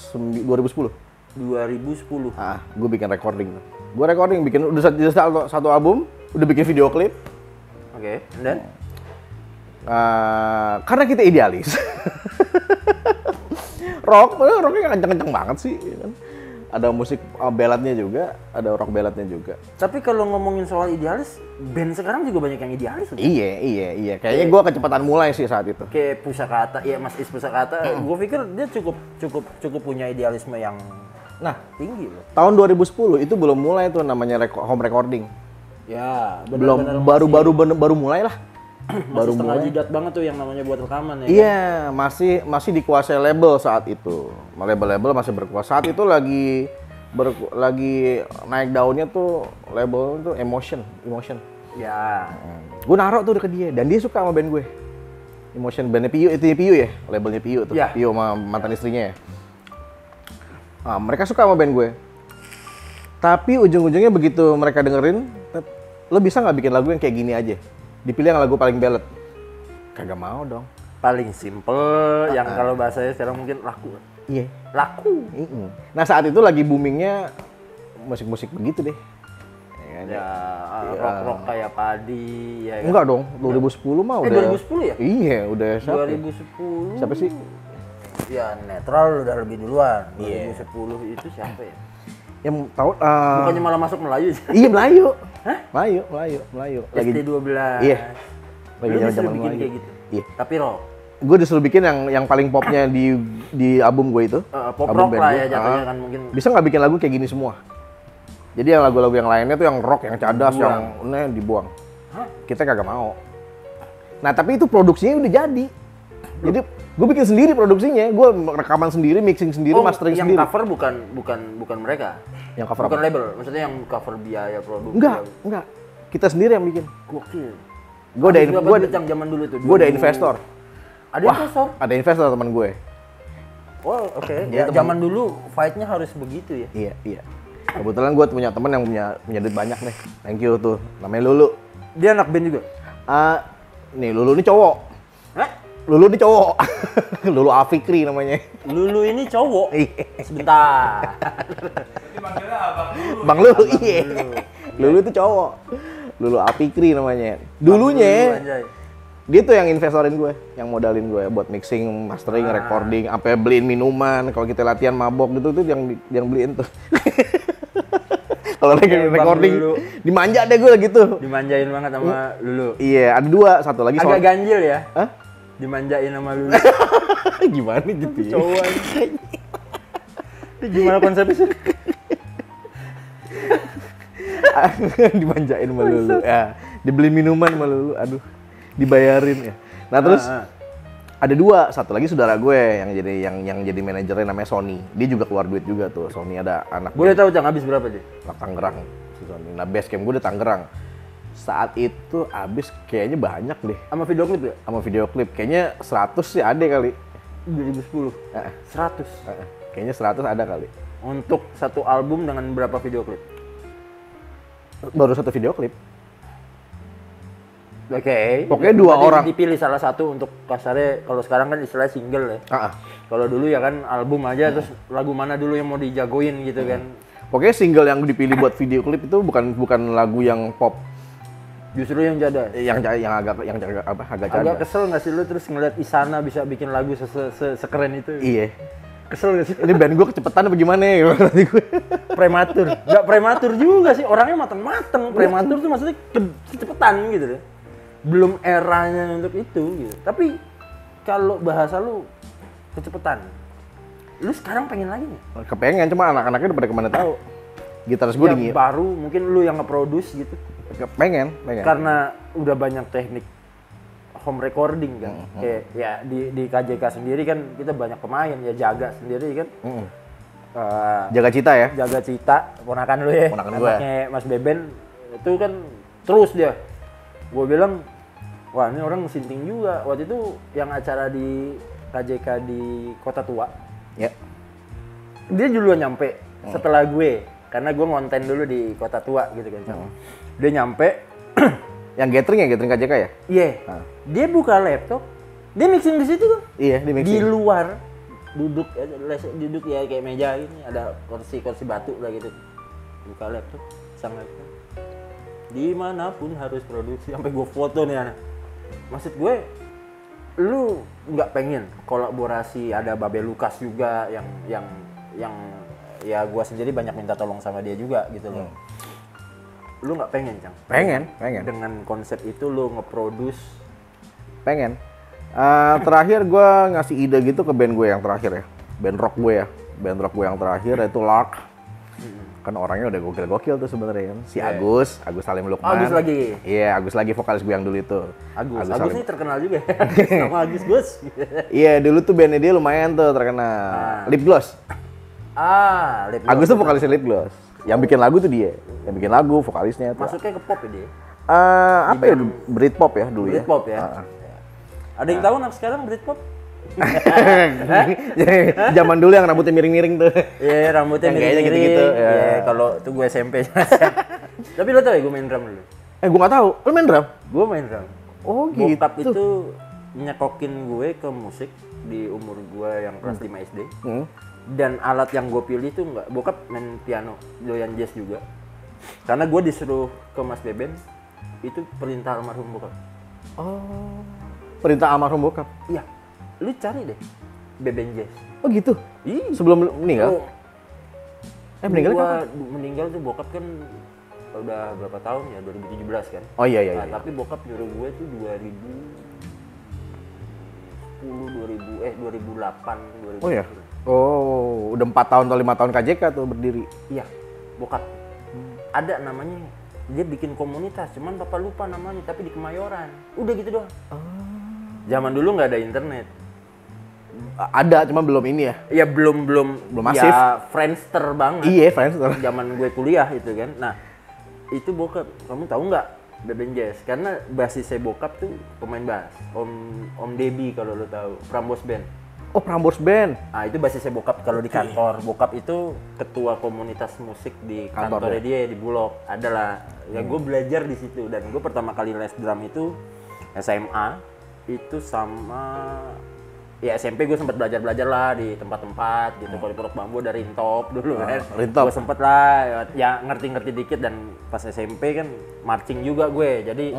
2010. Gue bikin recording tuh. Gue recording, bikin udah satu album, udah bikin video klip. Oke. Dan Karena kita idealis. Rocknya kenceng-kenceng banget sih. Ya kan? Ada musik balladnya juga, ada rock balladnya juga. tapi kalau ngomongin soal idealis, band sekarang juga banyak yang idealis. Iya. Kayaknya gue kecepatan mulai sih saat itu. Kayak Pusakata, ya Mas Is Pusakata, gue pikir dia cukup punya idealisme yang tinggi loh. Tahun 2010 itu belum mulai tuh namanya home recording. Ya, Baru mulai lah. baru setengah jidat banget tuh yang namanya buat rekaman ya. Iya, masih dikuasai label saat itu. Label masih berkuasa. Saat itu lagi naik daunnya tuh label tuh Emotion. Ya. Gue naruh tuh ke dia dan dia suka sama band gue. Emotion bandnya Pio, itu Pio ya, labelnya Pio tuh. Ya. Pio sama mantan istrinya ya. Mereka suka sama band gue. Tapi ujung-ujungnya begitu mereka dengerin, lo bisa nggak bikin lagu yang kayak gini aja? Dipilih yang lagu paling ballad. Kagak mau dong. Paling simple, yang kalau bahasanya sekarang mungkin laku. Iya. Laku. Nah saat itu lagi boomingnya musik-musik begitu deh. Ya, rock-rock kayak Padi, ya kan? Enggak dong, 2010 mah udah. 2010 ya? Iya, udah siapa? 2010. Siapa sih? Ya, Netral udah lebih duluan. Iya. 2010 itu siapa ya? Yang tahu Bukannya malah masuk Melayu sih? Iya, Melayu. Hah? Melayu. ST12. Iya. Lagi Lu disuruh zaman bikin Melayu. kayak gitu? Iya. Tapi rock? Gue disuruh bikin yang paling popnya di album gue itu. Pop album rock band lah gue. ya jatuhnya kan mungkin. Bisa nggak bikin lagu kayak gini semua? Jadi yang lagu-lagu yang lainnya tuh yang rock, yang cadas, yang dibuang. Hah? Kita kagak mau. Nah tapi itu produksinya udah jadi. Jadi gue bikin sendiri produksinya, gue rekaman sendiri, mixing sendiri, mastering yang sendiri. cover bukan mereka. Yang cover Bukan apa? label, maksudnya yang cover biaya produksi. Enggak. Kita sendiri yang bikin. Gokil. Gue udah yang zaman dulu tuh. gue udah investor. Ada investor? Ada investor teman gue. Oh, oke. Dia Ya, zaman dulu fight-nya harus begitu ya. Iya. Kebetulan gue punya teman yang punya duit banyak nih. Thank you tuh. Namanya Lulu. Dia anak band juga. Nih Lulu ini cowok. Hah? Lulu ini cowok. Lulu Afikri namanya. Lulu ini cowok. Iya. Sebentar. Dipanggilnya abang dulu. Bang Lulu, iya. Lulu itu cowok. Lulu Afikri namanya. Dulunya Anjay. dia tuh yang investorin gue, yang modalin gue buat mixing, mastering, recording, sampai beliin minuman. Kalau kita latihan mabok gitu tuh yang beliin tuh. Kalau lagi Bang recording, Lulu. dimanja deh gue gitu. Dimanjain banget sama Lulu. Iya, ada dua, satu lagi Agak ganjil ya. Hah? Dimanjain sama Lulu. Gimana gitu ya? Cowok. Ini gimana konsepnya sih? Dimanjain sama Lulu. Ya, dibeli minuman sama Lulu. Aduh, dibayarin ya. Nah, terus ada dua, satu lagi saudara gue yang jadi manajernya namanya Sony. Dia juga keluar duit juga tuh. Sony ada anak. Boleh tahu Cang habis berapa dia? Anak Tangerang. Si Sony. Nah, base camp gue di Tangerang. Saat itu habis kayaknya banyak deh Sama video klip ya? sama video klip. Kayaknya 100 sih ada kali. 2010. 100. Kayaknya 100 ada kali. Untuk satu album dengan berapa video klip? Baru satu video klip. Oke. Pokoknya dua Berarti orang. Dipilih salah satu untuk kasarnya, kalau sekarang kan istilahnya single ya. Kalau dulu ya kan album aja, terus lagu mana dulu yang mau dijagoin gitu kan. Pokoknya single yang dipilih buat video klip itu bukan lagu yang pop, Justru yang jadas. yang agak Agak cadas. kesel nggak sih lu terus ngeliat Isana bisa bikin lagu sekeren itu? Iya. Kesel nggak sih? Ini band gue kecepatan apa gimana ya? Nanti gue. Prematur. Nggak prematur juga sih, orangnya mateng-mateng. Prematur tuh maksudnya kecepatan gitu deh. Belum eranya untuk itu gitu. Tapi kalau bahasa lu kecepatan, lu sekarang pengen lagi nggak? Kepengen, cuma anak-anaknya udah pada kemana tahu. Gitaris gue Yang baru mungkin lu yang nge-produce gitu. pengen. Karena udah banyak teknik home recording kan. Kayak ya di KJK sendiri kan kita banyak pemain ya, Jaga sendiri kan. Jaga Cita ya. Jaga Cita, ponakan lu ya. Ponakan gue. Anaknya Mas Beben itu kan terus dia Gue bilang, wah ini orang sinting juga. Waktu itu yang acara di KJK di Kota Tua, Ya. dia duluan nyampe setelah gue. Karena gue ngonten dulu di Kota Tua gitu kan. Dia nyampe, Yang gathering KJK ya? iya, dia buka laptop, dia mixing di situ tuh. Iya, di Di mixing. luar, duduk ya kayak meja ini, ada kursi batu lah gitu. Buka laptop, sang laptop. Dimanapun harus produksi, sampai gue foto nih anak. Maksud gue, lu nggak pengen kolaborasi ada Babe Lukas juga yang ya gue sendiri banyak minta tolong sama dia juga gitu loh. Lu nggak pengen, Cang? Pengen. Dengan konsep itu lu nge-produce. Pengen. Terakhir gue ngasih ide gitu ke band gue yang terakhir ya. Band rock gue yang terakhir itu Lark. Kan orangnya udah gokil tuh sebenarnya kan. Si Agus Salim Lukman. Agus lagi? Iya, Agus lagi vokalis gue yang dulu itu. Agus Salim. ini terkenal juga ya. Nama Agus Gus. Iya, dulu tuh bandnya dia lumayan tuh terkenal. Lip Gloss. Lip Agus tuh vokalisnya Lip Gloss. Yang bikin lagu tuh dia. Yang bikin lagu, vokalisnya tuh. masuknya ke pop ya dia. Apa ya? Britpop ya dulu ya. Britpop ya. Ada yang tahu anak sekarang Britpop? Zaman dulu yang rambutnya miring-miring tuh. Iya, rambutnya Yang kayaknya miring-miring. gitu-gitu, ya. Iya, kalau tuh gue SMP. Tapi lo tau ya gue main drum dulu. Gue nggak tahu. Lu main drum? Gue main drum. Oh gitu. Bokap itu nyekokin gue ke musik di umur gue yang kelas 5 SD. Dan alat yang gue pilih tuh nggak, bokap main piano, doyan jazz juga. Karena gue disuruh ke Mas Beben, itu perintah almarhum bokap. Oh. Perintah almarhum bokap. Iya, lu cari deh Beben Jazz. Oh gitu. Ih, Sebelum meninggal? oh, Meninggal gua kapan? meninggal tuh bokap kan udah berapa tahun ya, 2017 kan. Oh iya. Nah, tapi bokap nyuruh gue tuh 2008, 2009. Oh ya. Oh, udah 4 tahun atau 5 tahun KJK tuh berdiri. Iya, bokap. Ada namanya, dia bikin komunitas, cuman bapak lupa namanya, tapi di Kemayoran. Udah gitu doang. Zaman dulu nggak ada internet. Ada, cuma belum ini ya. Ya belum masif. Ya Friendster banget. Iya, fans. Zaman gue kuliah itu kan. Nah, itu bokap. Kamu tahu nggak Beben Jazz? Karena basisnya bokap tuh pemain bass. Om Debi kalau lo tahu, Prambors Band. Oh, Prambors Band. Ah, itu basisnya bokap kalau di kantor. Bokap itu ketua komunitas musik di kantornya dia di Bulog. Adalah ya gue belajar di situ, dan gue pertama kali les drum itu SMA itu sama ya SMP gue sempat belajar lah di tempat-tempat gitu. Kalau di Pondok Bambu dari Rintop dulu kan. Rintop. Gue sempet lah ya ngerti dikit, dan pas SMP kan marching juga gue. Jadi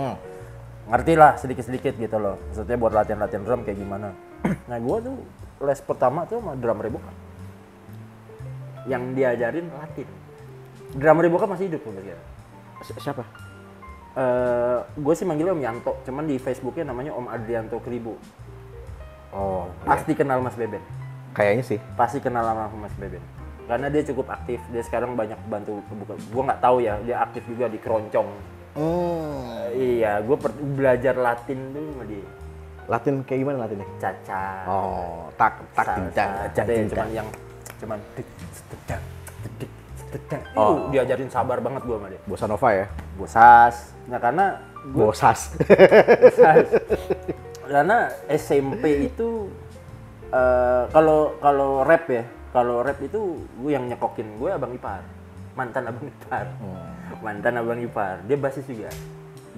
ngerti lah sedikit-sedikit gitu loh. Maksudnya buat latihan drum kayak gimana. Nah, gue tuh les pertama tuh sama drummer bokap. Yang diajarin Latin. Drummer bokap masih hidup sampai sekarang. Siapa? Gue sih manggilnya Om Yanto, cuman di Facebooknya namanya Om Adrianto Kribo. Oh, Pasti kenal Mas Beben. kayaknya sih. Pasti kenal sama Mas Beben. Karena dia cukup aktif. Dia sekarang banyak bantu bukan. Gue nggak tahu ya, dia aktif juga di Keroncong. Iya, gue belajar Latin dulu sama dia. Latin kayak gimana Latinnya? Caca. Oh, tak Cuman yang itu diajarin sabar banget gue sama dia. Bossa Nova ya? Bosas. Nah, karena Bosas. karena SMP itu kalau rap ya, kalau rap itu gue yang nyekokin gue Abang Ipar, mantan Abang Ipar, dia basis juga,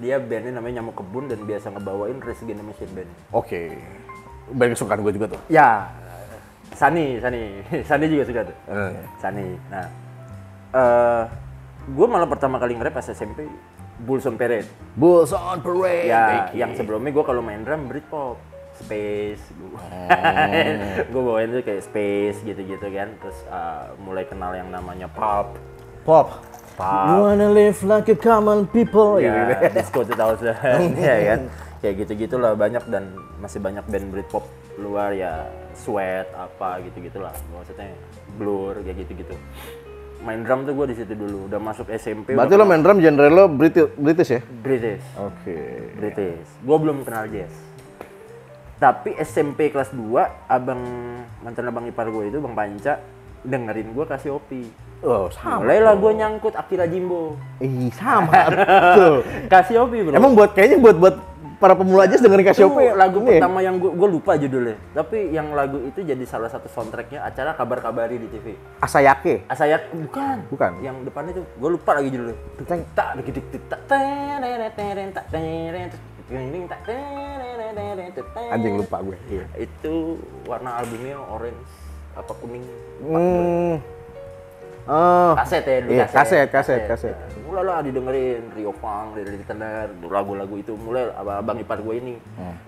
dia bandnya namanya Nyamuk Kebun dan biasa ngebawain Rage Against the Machine band. Oke. Band kesukaan gue juga tuh. Ya, Sani juga suka tuh. Sani. Nah, gue malah pertama kali nge-rap pas SMP Bulls on Parade. Bulls on Parade. Ya, yang sebelumnya gue kalau main drum Britpop, Space, gue bawain tuh kayak Space gitu-gitu kan. Terus mulai kenal yang namanya Pop. You wanna live like a common people. Ya, Disco 2000, ya kan. Kayak gitu-gitulah banyak, dan masih banyak band Britpop luar ya, Sweat apa gitu-gitulah. Maksudnya Blur kayak gitu-gitu. Main drum tuh gue di situ dulu, udah masuk SMP. Berarti lo main drum genre lo British ya? British. Oke. British. Gue belum kenal jazz. Tapi SMP kelas 2, mantan abang ipar gue itu, Bang Panca, dengerin gue Cassiope. Oh, sama. Mulailah gue nyangkut Akira Jimbo. Sama. Tuh. Cassiope bro. Emang kayaknya buat para pemula aja dengerin Cassiope. Itu lagu Ini ya? pertama yang gue lupa judulnya. Tapi yang lagu itu jadi salah satu soundtracknya acara Kabar-Kabari di TV. Asayake. Asayak bukan. Bukan. Yang depannya tuh gue lupa lagi judulnya. Tak digidik tak Anjing lupa gue. Iya. Itu warna albumnya orange apa kuning. Oh. Kaset ya dulu, Iya, kaset. Mulai lah didengerin Rio Fang, dari Tender, lagu-lagu itu mulai abang ipar gue ini.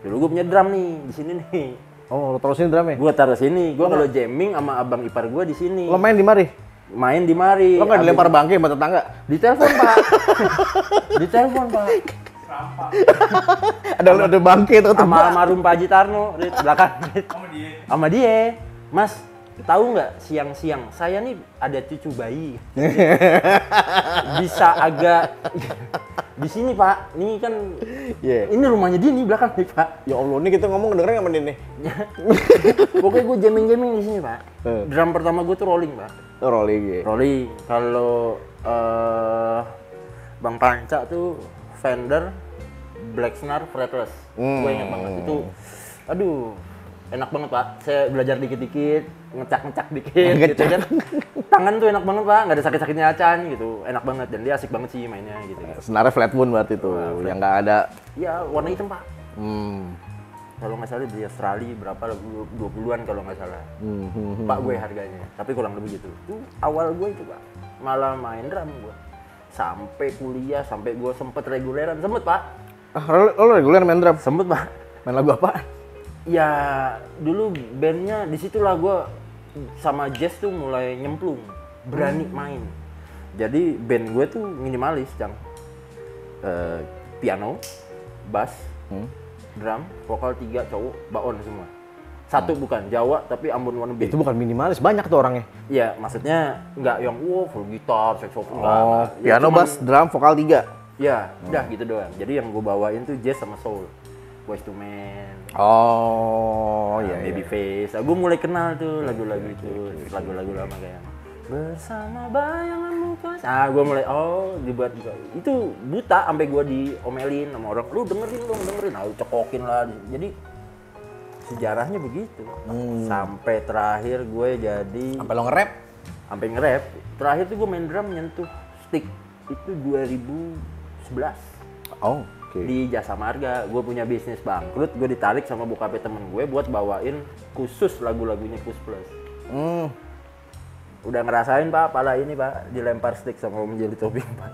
Dulu gue punya drum nih di sini nih. Oh, lo taruh sini drumnya? Gue taruh sini. Gue kalau jamming sama abang ipar gue di sini. Lo main di mari? Main di mari. Lo nggak dilempar bangke sama tetangga? Di telepon pak. Di telepon pak. Ada bangke itu Sama almarhum Pak Haji Tarno di belakang. Sama dia. Mas, tahu nggak siang-siang saya nih ada cucu bayi. Bisa agak di sini pak. Ini kan ini rumahnya dia nih belakang nih pak. Ya Allah, ini kita ngomong dengerin sama dia nih. Pokoknya gue jamming di sini pak. Drum pertama gue tuh rolling pak. Rolling ya. Rolling. Kalau Bang Panca tuh Fender Black Snare fretless. Gue ingat banget itu. Aduh, enak banget pak. Saya belajar dikit-dikit, ngecak dikit gitu kan. Tangan tuh enak banget pak, nggak ada sakit-sakitnya acan gitu. Enak banget dan dia asik banget sih mainnya gitu. Senarnya flat moon berarti tuh, yang nggak ada. Ya warna hitam pak. Kalau nggak salah di Australia berapa 20-an kalau nggak salah. Pak gue harganya. Tapi kurang lebih gitu. Tuh awal gue itu pak. Malah main drum gue. Sampai kuliah, sampai gue sempet reguleran, sempet pak. Lo reguler main drum? Sempet pak. Main lagu apa? Ya dulu bandnya disitulah gue sama jazz tuh mulai nyemplung, berani main. Jadi band gue tuh minimalis, Cang. Piano, bass, drum, vokal 3 cowok, baon semua. Satu bukan Jawa tapi Ambon wannabe. Itu bukan minimalis, banyak tuh orangnya. Iya, maksudnya nggak yang full gitar, saxophone, Oh, enggak. piano, bass, drum, vokal 3. Ya, udah gitu doang. Jadi yang gue bawain tuh jazz sama soul. Boyz II Men. Oh, iya. Babyface. Gue mulai kenal tuh lagu-lagu itu, lagu-lagu lama kayak Bersama Bayanganmu Kas. Gue mulai dibuat juga. Itu buta sampai gue diomelin sama orang. Lu dengerin. Lu cekokin lah. Jadi sejarahnya begitu. Sampai terakhir gue jadi Sampai lo nge-rap? Sampai nge-rap. Terakhir tuh gue main drum nyentuh stick. Itu 2011. Oh, oke. Di Jasa Marga, gue punya bisnis bangkrut, gue ditarik sama bokapnya temen gue buat bawain khusus lagu-lagunya Kus Plus. Udah ngerasain pak, pala ini pak, dilempar stick sama Om Jeli Tobing pak.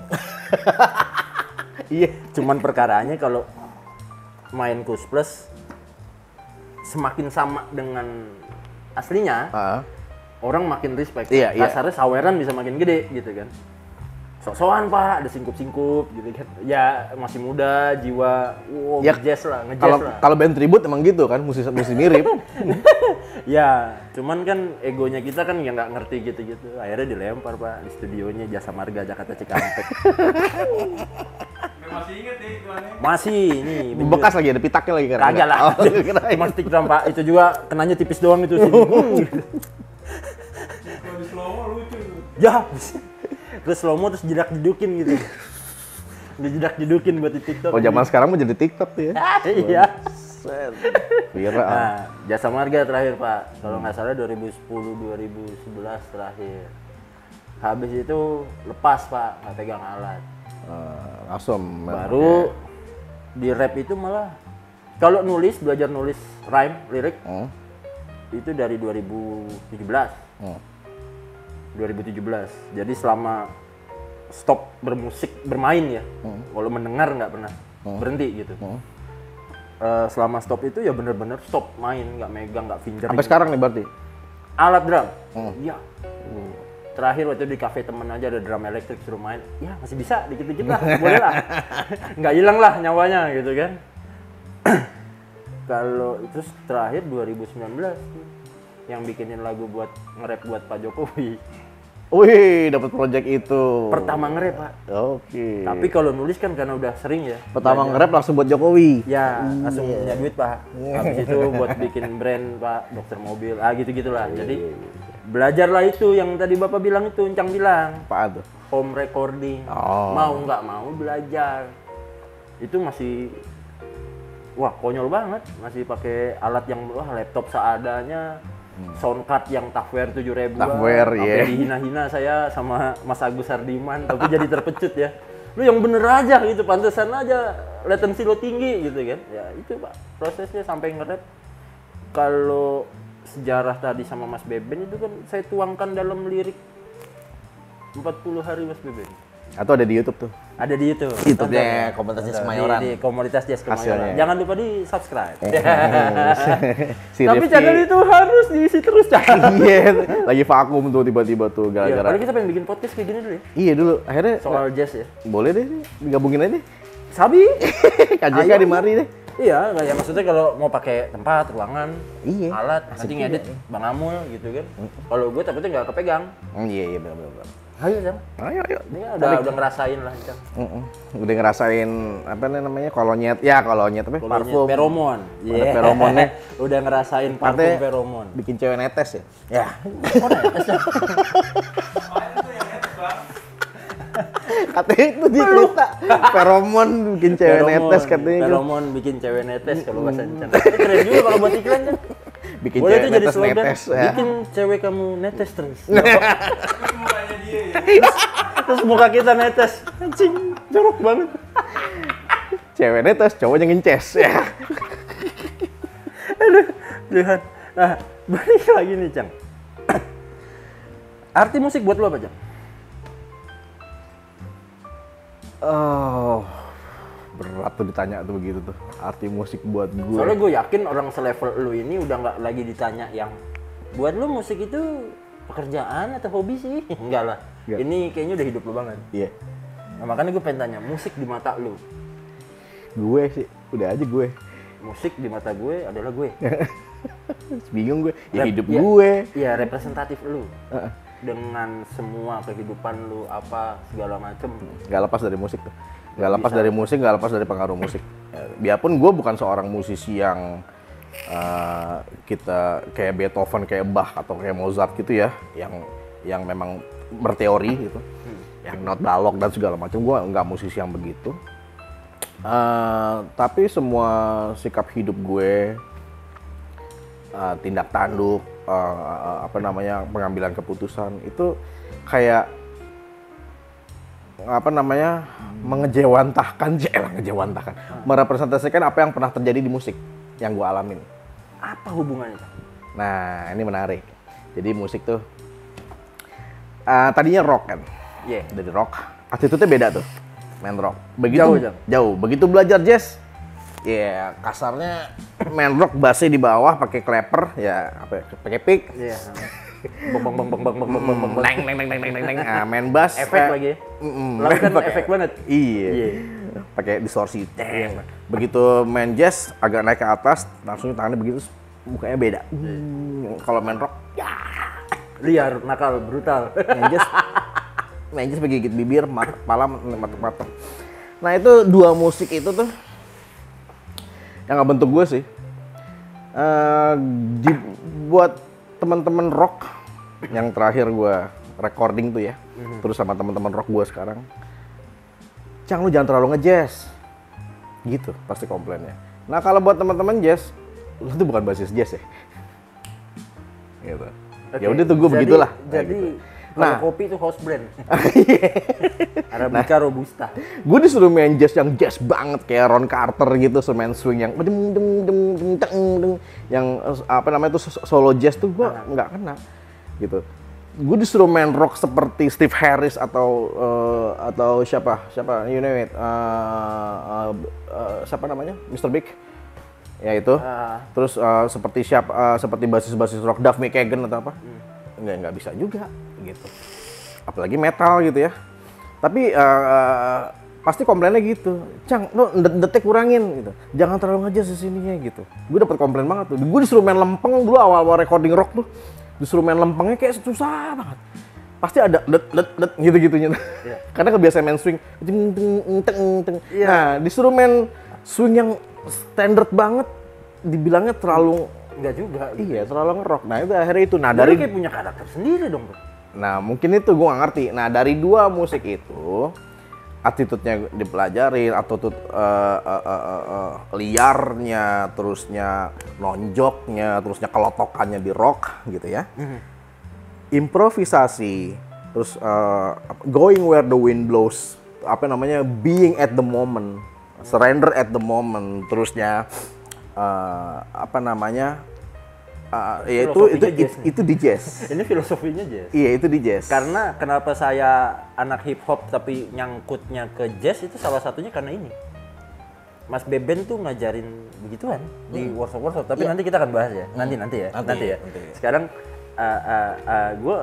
Iya, cuman perkaranya kalau main Kus Plus semakin sama dengan aslinya, orang makin respect. Iya. Kasarnya saweran bisa makin gede gitu kan. Sok-sokan pak, ada singkup-singkup gitu kan. Ya masih muda, jiwa, Ya, ngejazz lah. Kalau band tribute emang gitu kan, mesti mirip. Ya, cuman kan egonya kita kan ya nggak ngerti gitu-gitu. Akhirnya dilempar pak di studionya Jasa Marga Jakarta Cikampek. Masih inget ya itu aneh. Masih, nih. Bekas lagi, ada pitaknya lagi kan? Kagak lah. Cuma stick drum pak, itu juga kenanya tipis doang itu sih. Kalau di slow mo lucu tuh. Ya, terus slow mo terus jedak-jedukin gitu. Dijedak-jedukin buat di TikTok. Oh, zaman sekarang mau jadi TikTok tuh ya? Iya. Viral. Nah, Jasa Marga terakhir pak, kalau nggak salah 2010-2011 terakhir. Habis itu lepas pak, nggak pegang alat. Langsung. Baru di rap itu malah, kalau nulis, belajar nulis rhyme, lirik, itu dari 2017. 2017. Jadi selama stop bermusik, bermain ya, walau mendengar nggak pernah berhenti gitu. Selama stop itu ya bener-bener stop main, nggak megang, nggak fingering. Sampai sekarang nih berarti? Alat drum? Iya. Terakhir waktu di kafe temen aja ada drum elektrik suruh main, ya masih bisa dikit-dikit lah, boleh lah. Nggak hilang lah nyawanya gitu kan. Kalau itu terakhir 2019 yang bikinin lagu buat nge-rap buat Pak Jokowi. Wih, dapat project itu. Pertama nge-rap pak. Oke. Tapi kalau nulis kan karena udah sering ya. Pertama nge-rap langsung buat Jokowi. Ya, langsung punya duit pak. Habis itu buat bikin brand pak, dokter mobil, gitu-gitulah. Jadi belajarlah itu yang tadi Bapak bilang itu, Encang bilang. Apaan tuh? Home recording. Oh. Mau nggak mau belajar. Itu masih wah konyol banget, masih pakai alat yang laptop seadanya. Sound card yang Tafware 7.000 Tafware, iya. dihina-hina saya sama Mas Agus Hardiman, tapi jadi terpecut ya. Lu yang bener aja gitu, pantesan aja latency lo tinggi gitu kan. Ya itu Pak, prosesnya sampai nge-rap. Kalau sejarah tadi sama Mas Beben itu kan saya tuangkan dalam lirik 40 hari Mas Beben. Atau ada di YouTube tuh. Ada di YouTube. YouTube-nya Komunitas Jazz Kemayoran. Di Komunitas Jazz Kemayoran. Hasilnya. Jangan lupa di subscribe. Si Tapi Rifki- channel itu harus diisi terus, Cak. Iya, lagi vakum tuh tiba-tiba tuh Iya, gara-gara. padahal kita pengen bikin podcast kayak gini dulu ya. Iya dulu, akhirnya Soal jazz ya. boleh deh digabungin aja. Sabi. KJK Ayo. di mari deh. Iya, nggak ya maksudnya kalau mau pakai tempat, ruangan, Iya, alat, asik nanti juga, ngedit iya. Bang Amul gitu kan. Kalau gue takutnya nggak kepegang. Iya benar. Ayo, Cang. Ayo. Ini kan udah ngerasain lah, Cang. Udah ngerasain apa namanya kolonyet, ya kolonyet apa? Parfum. Feromon. Ada feromonnya. Udah ngerasain parfum Katanya feromon. bikin cewek netes ya. Ya. Katanya itu dia cerita. Feromon bikin cewek netes katanya. Gitu. Feromon bikin cewek netes kalau bahasa Cang. Keren juga kalau buat iklan, Cang. Bikin Boleh cewek tuh jadi netes slogan. netes. Ya. Bikin cewek kamu netes terus. Mukanya dia ya. Terus muka kita netes. Anjing, jorok banget. Cewek netes, cowoknya nginces ya. Aduh, Tuhan. Nah, balik lagi nih, Cang. Arti musik buat lo apa, Cang? Oh, berat tuh ditanya tuh begitu tuh. Arti musik buat gue. Soalnya gue yakin orang selevel lu ini udah nggak lagi ditanya yang buat lu musik itu pekerjaan atau hobi sih? Enggak lah. Nggak. Ini kayaknya udah hidup lu banget. Iya. Nah, makanya gue pengen tanya, musik di mata lu. Gue sih, udah aja gue. Musik di mata gue adalah gue. Bingung gue. Ya hidup Iya, gue. Iya, representatif lu. Dengan semua kehidupan lu apa segala macem. Gak lepas dari musik tuh. Gak lepas dari musik, gak lepas dari pengaruh musik. Ya, biarpun gue bukan seorang musisi yang kita kayak Beethoven, kayak Bach atau kayak Mozart gitu ya, yang memang berteori gitu, yang not balok dan segala macam. Gue nggak musisi yang begitu. Tapi semua sikap hidup gue, tindak tanduk, apa namanya, pengambilan keputusan itu kayak apa namanya, ngejewantahkan, merepresentasikan apa yang pernah terjadi di musik yang gue alamin. Apa hubungannya? Nah ini menarik. Jadi musik tuh tadinya rock kan, Iya. dari rock, attitude-nya beda tuh, main rock. Begitu Jauh. begitu belajar jazz, ya kasarnya main rock bassnya di bawah pakai clapper, ya apa, pakai pick. Iya. Bang. Neng. Main bass. Efek lagi ya? Lalu kan efek banget. Iya. Iya. Pakai distorsi. Begitu main jazz agak naik ke atas, langsung tangannya begitu, mukanya beda. Kalau main rock, ya. Liar, nakal, brutal. Main jazz gigit bibir, kepala matok-matok. Nah itu dua musik itu tuh yang nggak bentuk gue sih. Buat teman-teman rock yang terakhir gue recording tuh ya, terus sama teman-teman rock gue sekarang, Cang lu jangan terlalu nge-jazz, gitu pasti komplainnya. Nah kalau buat teman-teman jazz, lu tuh bukan basis jazz ya, gitu. Ya udah tuh gue begitulah. Jadi Nah. kalau kopi itu house blend. Arabica Robusta. Gue disuruh main jazz yang jazz banget kayak Ron Carter gitu, so main swing yang yang apa namanya itu solo jazz tuh gue nggak kena gitu. Gue disuruh main rock seperti Steve Harris atau siapa you name it, siapa namanya, Mr. Big ya itu. Terus seperti basis rock Duff McKagan atau apa, nggak bisa juga gitu, apalagi metal gitu ya. Tapi pasti komplainnya gitu, Cang, lo detek kurangin gitu, jangan terlalu ngejas di sininya gitu. Gue dapet komplain banget tuh. Gue disuruh main lempeng dulu awal recording rock tuh, disuruh main lempengnya kayak susah banget. Pasti ada det gitu-gitunya. Yeah. Karena kebiasaan main swing. Yeah. Nah, disuruh main swing yang standard banget, dibilangnya terlalu Enggak juga. Iya, terlalu ngerok. Nah itu akhirnya itu. Nah Dari dari, kayak punya karakter sendiri dong, bro. nah mungkin itu gue nggak ngerti. Nah dari dua musik itu, attitude-nya dipelajarin, attitude liarnya, terusnya nonjoknya, terusnya kelotokannya di rock gitu ya. Improvisasi, terus going where the wind blows, apa namanya, being at the moment, surrender at the moment, terusnya apa namanya, ya itu di jazz. Ini filosofinya jazz. Iya itu di jazz. Karena kenapa saya anak hip hop tapi nyangkutnya ke jazz itu salah satunya karena ini. Mas Beben tuh ngajarin begituan di workshop. Tapi nanti kita akan bahas ya. Nanti ya. Nanti ya. Sekarang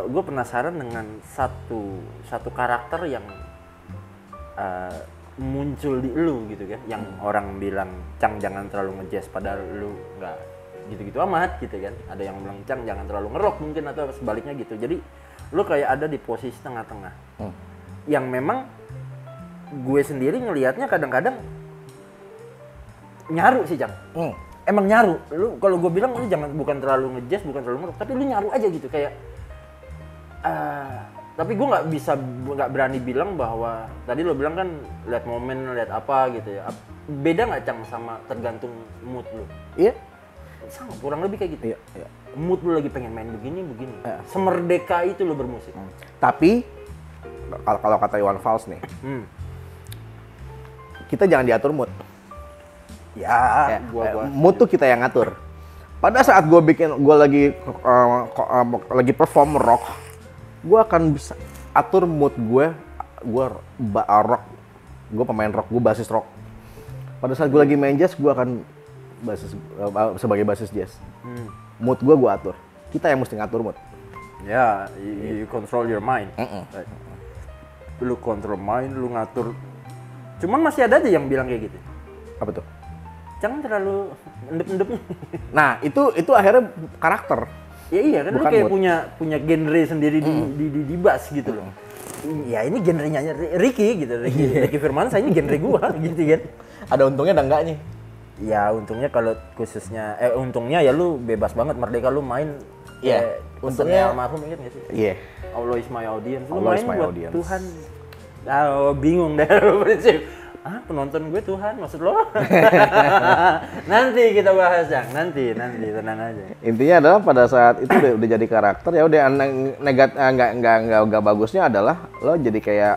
gue penasaran dengan satu karakter yang muncul di lu gitu kan. Yang orang bilang, Cang jangan terlalu ngejazz, padahal lu nggak gitu-gitu amat gitu kan. Ada yang bilang, Cang jangan terlalu ngerok mungkin, atau sebaliknya gitu. Jadi lu kayak ada di posisi tengah-tengah. Yang memang gue sendiri ngelihatnya kadang-kadang nyaru sih, Cang. Emang nyaru. Lu kalau gue bilang lu bukan terlalu ngejazz, bukan terlalu ngerok, tapi lu nyaru aja gitu kayak tapi gue nggak berani bilang bahwa tadi lo bilang kan lihat momen, lihat apa gitu ya. Beda nggak, Cang, sama tergantung mood lu? Iya. Sama, kurang lebih kayak gitu. Iya. Mood lu lagi pengen main begini. Semerdeka itu lu bermusik. Tapi kalau kata Iwan Fals nih, kita jangan diatur mood. Ya, Mood tuh kita yang ngatur. Pada saat gue lagi perform rock, gue akan bisa atur mood gue rock, gue pemain rock, gue basis rock. Pada saat gue lagi main jazz, gue akan sebagai basis jazz. Mood gue atur. Kita yang mesti ngatur mood. Ya, you control your mind. Right. Lu control mind, lu ngatur. Cuman masih ada aja yang bilang kayak gitu. Apa tuh? Jangan terlalu endep-endep. Nah, itu akhirnya karakter. Ya iya kan, lu Bukan kayak mood. punya genre sendiri di bass gitu loh. Ya ini genrenya Ricky gitu, Ricky Firmansyah, ini genre gua gitu kan. Ada untungnya ada enggaknya? Ya untungnya kalau khususnya, untungnya ya lu bebas banget, merdeka lu main. Iya, Untungnya untungnya- almarhum inget gak sih? Iya. Allah is my audience. Lu Allah main is my buat audience. Tuhan. Bingung deh lu prinsip. Penonton gue Tuhan maksud lo? Nanti kita bahas, Cang. Nanti tenang aja. Intinya adalah pada saat itu udah jadi karakter, ya udah nggak bagusnya adalah lo jadi kayak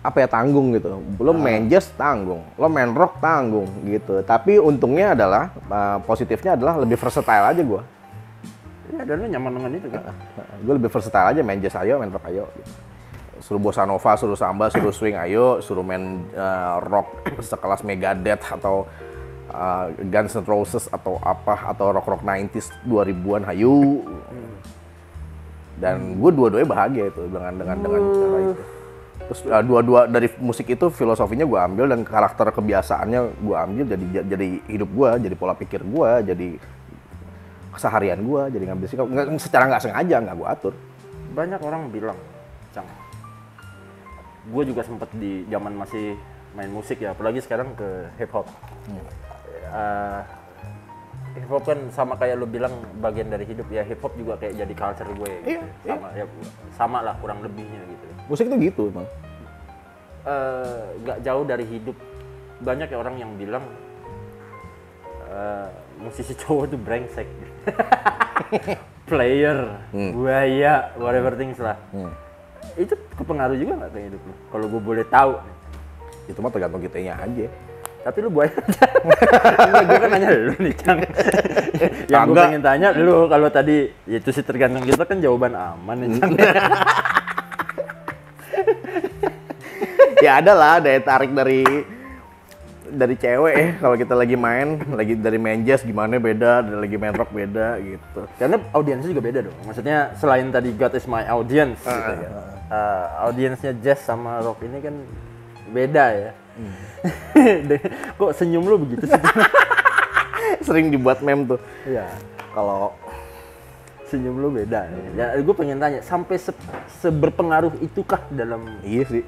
apa ya, tanggung gitu. Lo main jazz tanggung, lo main rock tanggung gitu. Tapi untungnya adalah positifnya adalah lebih versatile aja gue. Ya dan lu nyaman dengan itu kan. Gue lebih versatile aja, main jazz ayo, main rock ayo. Gitu. Suruh bossa nova, suruh samba, suruh swing ayo, suruh main rock sekelas Megadeth atau Guns N' Roses atau apa, atau rock 90s 2000-an hayu. Dan gue dua-duanya bahagia itu dengan cara itu. Terus dua-dua dari musik itu filosofinya gue ambil dan karakter kebiasaannya gue ambil jadi hidup gue, jadi pola pikir gue, jadi keseharian gue, jadi ngambil sikap secara nggak sengaja, nggak gue atur. Banyak orang bilang, Cang, gue juga sempet di zaman masih main musik ya, apalagi sekarang ke hip hop. Hip hop kan sama kayak lu bilang bagian dari hidup ya, hip hop juga kayak jadi culture gue. Gitu. Ya, sama lah kurang lebihnya gitu. Musik itu gitu emang. Gak jauh dari hidup. Banyak ya orang yang bilang musisi cowok tuh brengsek. Player, buaya, whatever things lah. Itu kepengaruh juga nggak ke hidup lu? Kalau gue boleh tahu. Itu mah tergantung kitanya aja. Tapi lu buaya. Gue kan nanya lu nih, Cang. Yang gue pengen tanya lu, kalau tadi itu sih tergantung kita kan jawaban aman nih, Cang. Ya ada lah daya tarik dari cewek ya, kalau kita lagi dari main jazz gimana beda, dari lagi main rock beda gitu. Karena audiensnya juga beda dong. Maksudnya selain tadi God is my audience gitu ya. Audiensnya jazz sama rock ini kan beda ya. Kok senyum lu begitu sih? Sering dibuat meme tuh. Iya. Kalau Senyum lu beda. Ya, gue pengen tanya, sampai seberpengaruh itukah dalam... iya sih.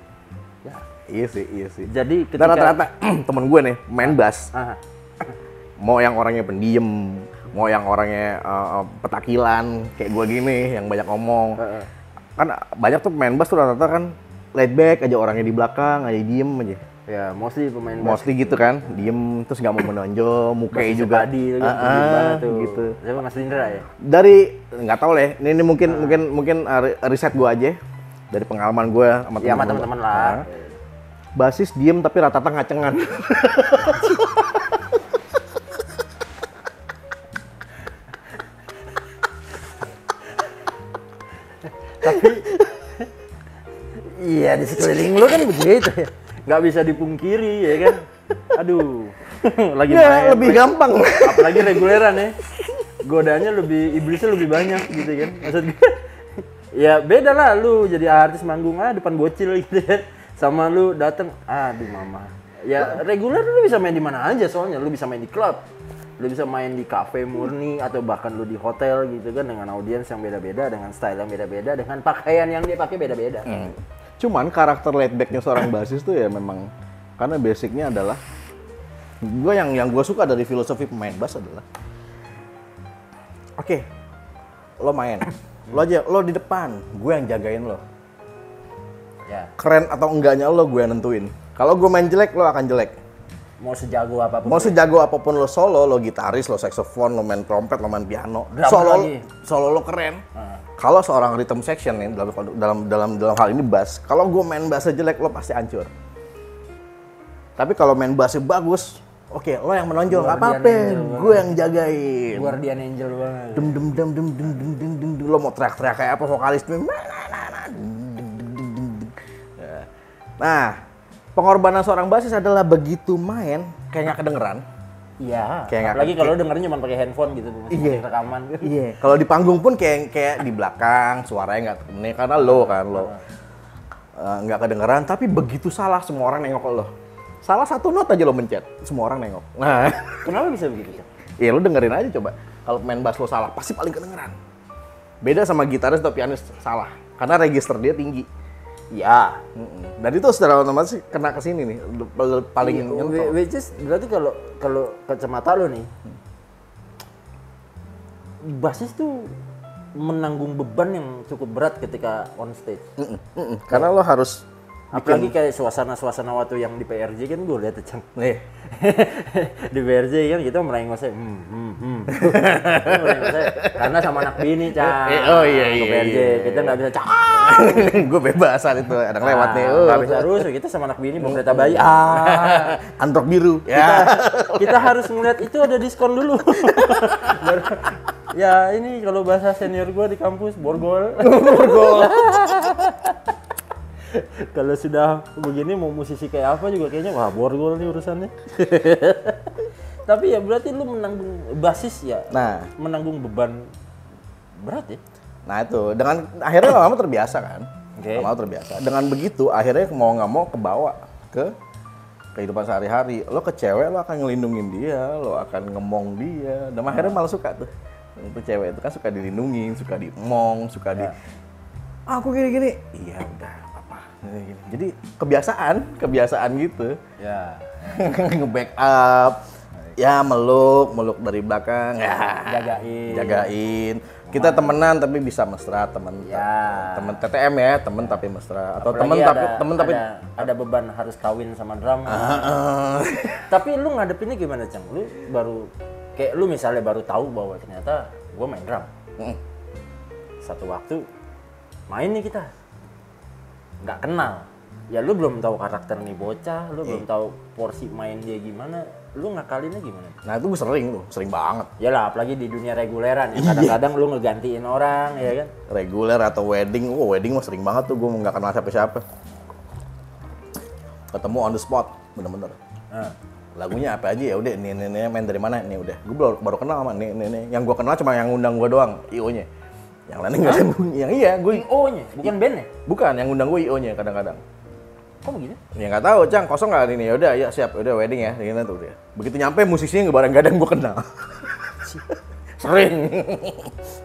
Ya. Iya sih. Jadi ketika rata-rata temen gue nih main bass. Aha. Mau yang orangnya pendiam, Mau yang orangnya petakilan kayak gua gini yang banyak ngomong. Kan banyak tuh pemain bass tuh rata-rata kan laid back aja, orangnya di belakang aja diem aja. Ya, mostly pemain bass. Mostly gitu kan, diem terus nggak mau menonjol, mukanya juga Tadi itu kan tinggi banget tuh. gitu. Siapa Mas Lindra ya? Dari nggak tahu lah, ini mungkin riset gua aja dari pengalaman gua sama Ya, sama teman-teman teman-teman lah. basis diem tapi rata-rata ngacengan. Tapi iya di sekeliling lu kan begitu ya. Nggak bisa dipungkiri ya kan. Aduh. Lagi Ya, main. lebih gampang. Apalagi reguleran ya. Godaannya iblisnya lebih banyak gitu kan. Maksud gue ya beda lah lu jadi artis manggung depan bocil gitu kan. Sama lu dateng, aduh mama. Ya reguler lu bisa main di mana aja soalnya. Lu bisa main di klub, lu bisa main di kafe murni atau bahkan lu di hotel gitu kan dengan audiens yang beda-beda, dengan style yang beda-beda, dengan pakaian yang dia pakai beda-beda. Cuman karakter laid back-nya seorang basis tuh ya memang karena basicnya adalah yang gue suka dari filosofi pemain bass adalah oke, lo main, lo di depan, gue yang jagain lo. Ya, Keren atau enggaknya lo gue yang nentuin. Kalau gue main jelek, lo akan jelek. mau sejago apapun. Mau sejago apapun lo solo, lo gitaris, lo saxophone, lo main trompet, lo main piano, Drummer lagi. solo lo keren. Kalau seorang rhythm section nih dalam hal ini bass, kalau gue main bassnya jelek, lo pasti hancur. Tapi kalau main bassnya bagus, oke, lo yang menonjol, nggak Guardian apa-apa, angel gue yang jagain. Guardian Angel banget. Dem, lo mau teriak-teriak kayak apa vokalis? Nah, pengorbanan seorang basis adalah begitu main kayak nggak kedengeran. Iya. Kayak nggak- Apalagi kalau dengernya cuma pakai handphone gitu, Iya. rekaman. Iya. Kalau di panggung pun kayak di belakang suaranya nggak kedengeran karena lo kan lo nggak kedengeran. Tapi begitu salah semua orang nengok lo. Salah satu not aja lo mencet, semua orang nengok. Nah, Kenapa bisa begitu, Cak? iya lo dengerin aja coba. Kalau main bass lo salah pasti paling kedengeran. Beda sama gitaris atau pianis salah karena register dia tinggi. Iya. Dan itu secara otomatis kena ke sini nih, paling nyentol. Which is berarti kalau kacamata lo nih, basis tuh menanggung beban yang cukup berat ketika on stage. Karena lo harus Apalagi kayak suasana-suasana waktu yang di PRJ kan gue lihat Cang. nih, Di PRJ kan kita merengosnya karena sama anak bini Cang. Oh, iya, Ke iya, PRJ iya. kita nggak bisa Cang. gue bebas saat itu ada yang lewat nih. Nggak bisa terus kita sama anak bini bawa kereta bayi. Androk biru. Ya. Kita harus ngeliat itu ada diskon dulu. Ya ini kalau bahasa senior gue di kampus borgol. Kalau sudah begini mau musisi kayak apa juga kayaknya wah borgol nih urusannya. Tapi ya berarti lu menanggung basis ya. Nah. Menanggung beban berat ya. Nah itu dengan akhirnya lama-lama terbiasa kan. Oke. Lama-lama terbiasa. Dengan begitu akhirnya mau nggak mau kebawa ke kehidupan sehari-hari. Lo ke cewek lo akan ngelindungin dia, lo akan ngemong dia. Dan akhirnya malah suka tuh. Itu cewek itu kan suka dilindungin, suka diemong, suka di aku gini-gini. Iya udah apa. Gini. Jadi kebiasaan gitu. Ya. Nge-backup. Ya meluk dari belakang. Ya, jagain. Kita temenan tapi bisa mesra, temen TTM ya, temen tapi mesra atau temen tapi ada beban harus kawin sama drum. Tapi lu ngadepinnya gimana, Cang? Lu baru kayak lu misalnya baru tahu bahwa ternyata gua main drum. Satu waktu main nih kita. Nggak kenal. Ya lu belum tahu karakter nih bocah, lu belum tahu porsi main dia gimana. Lu ngakalinnya gimana? Nah itu gue sering banget. Yalah, apalagi di dunia reguleran ya. Kadang-kadang lu ngegantiin orang, ya kan? Reguler atau wedding, wedding mah sering banget tuh gue nggak kenal siapa-siapa. Ketemu on the spot, bener-bener. Lagunya apa aja ya udah, nih main dari mana? Nih udah, gue baru kenal sama nih. Yang gue kenal cuma yang ngundang gue doang, IO-nya. Yang lainnya nggak ada. Yang iya, gue IO-nya, bukan band-nya? Bukan, yang ngundang gue IO-nya kadang-kadang. Kok begitu? Ya nggak tahu, Cang, kosong nggak ini? Yaudah, ya siap, udah wedding ya, gitu tuh dia. Begitu nyampe musisinya nggak bareng-gadang gue kenal. Sering.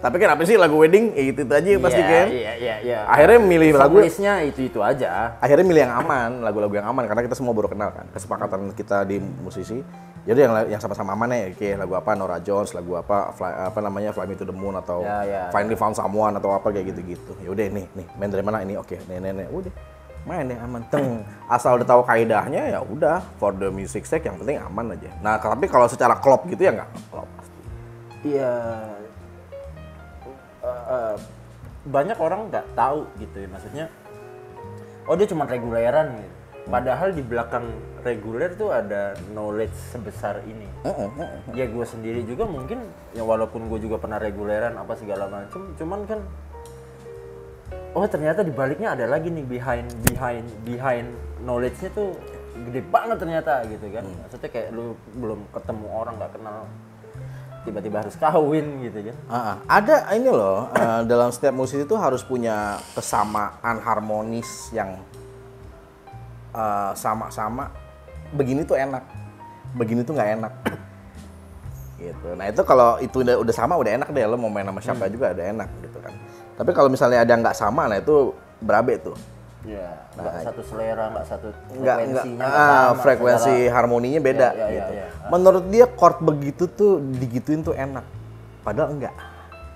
Tapi kan apa sih lagu wedding? Ya itu aja pasti kan. Iya. Akhirnya milih lagu. Listnya itu aja. Akhirnya milih yang aman, lagu-lagu yang aman karena kita semua baru kenal kan. Kesepakatan kita di musisi. Jadi yang sama-sama aman ya, kayak lagu apa Norah Jones, lagu apa Fly Me to the Moon atau Finally Found Someone atau apa kayak gitu-gitu. Ya udah nih, main dari mana ini? Oke, nih. Udah. Main deh aman. Asal udah tahu kaidahnya ya udah for the music sake yang penting aman aja. Nah, tapi kalau secara klop gitu ya nggak klop pasti. Iya. Banyak orang nggak tahu gitu ya, maksudnya. Oh dia cuma reguleran gitu. Padahal di belakang reguler tuh ada knowledge sebesar ini. Ya gue sendiri juga mungkin, ya walaupun gue juga pernah reguleran apa segala macam, cuman kan, oh ternyata di baliknya ada lagi nih behind knowledge-nya tuh gede banget ternyata gitu kan. Maksudnya kayak lu belum ketemu orang nggak kenal, tiba-tiba harus kawin gitu kan. Ada ini loh, dalam setiap musisi itu harus punya kesamaan harmonis yang sama-sama begini tuh enak, begini tuh nggak enak gitu. Nah itu kalau itu udah sama udah enak deh, lo mau main sama siapa juga udah enak gitu kan. Tapi kalau misalnya ada nggak sama, nah itu berabe tuh. Iya, nggak satu selera, nggak satu frekuensinya frekuensi harmoninya beda gitu. Menurut dia chord begitu tuh digituin tuh enak, padahal enggak.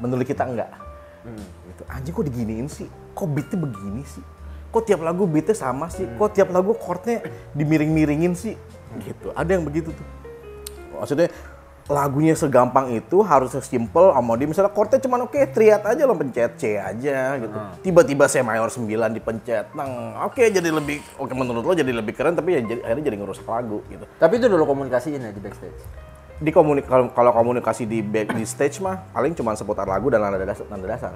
Menurut kita enggak. Gitu. Anjing kok diginiin sih? Kok beatnya begini sih? Kok tiap lagu beatnya sama sih? Kok tiap lagu chordnya dimiring-miringin sih? Gitu. Ada yang begitu tuh. Maksudnya lagunya segampang itu harus sesimpel sama dia. Misalnya chordnya cuma oke, triad aja lo pencet C aja gitu. Tiba-tiba C mayor 9 dipencet. Oke jadi lebih, oke menurut lo jadi lebih keren tapi ya akhirnya jadi ngerusak lagu gitu. Tapi itu dulu komunikasiin ya di backstage? Kalau komunikasi di stage mah paling cuma seputar lagu dan nada dasar.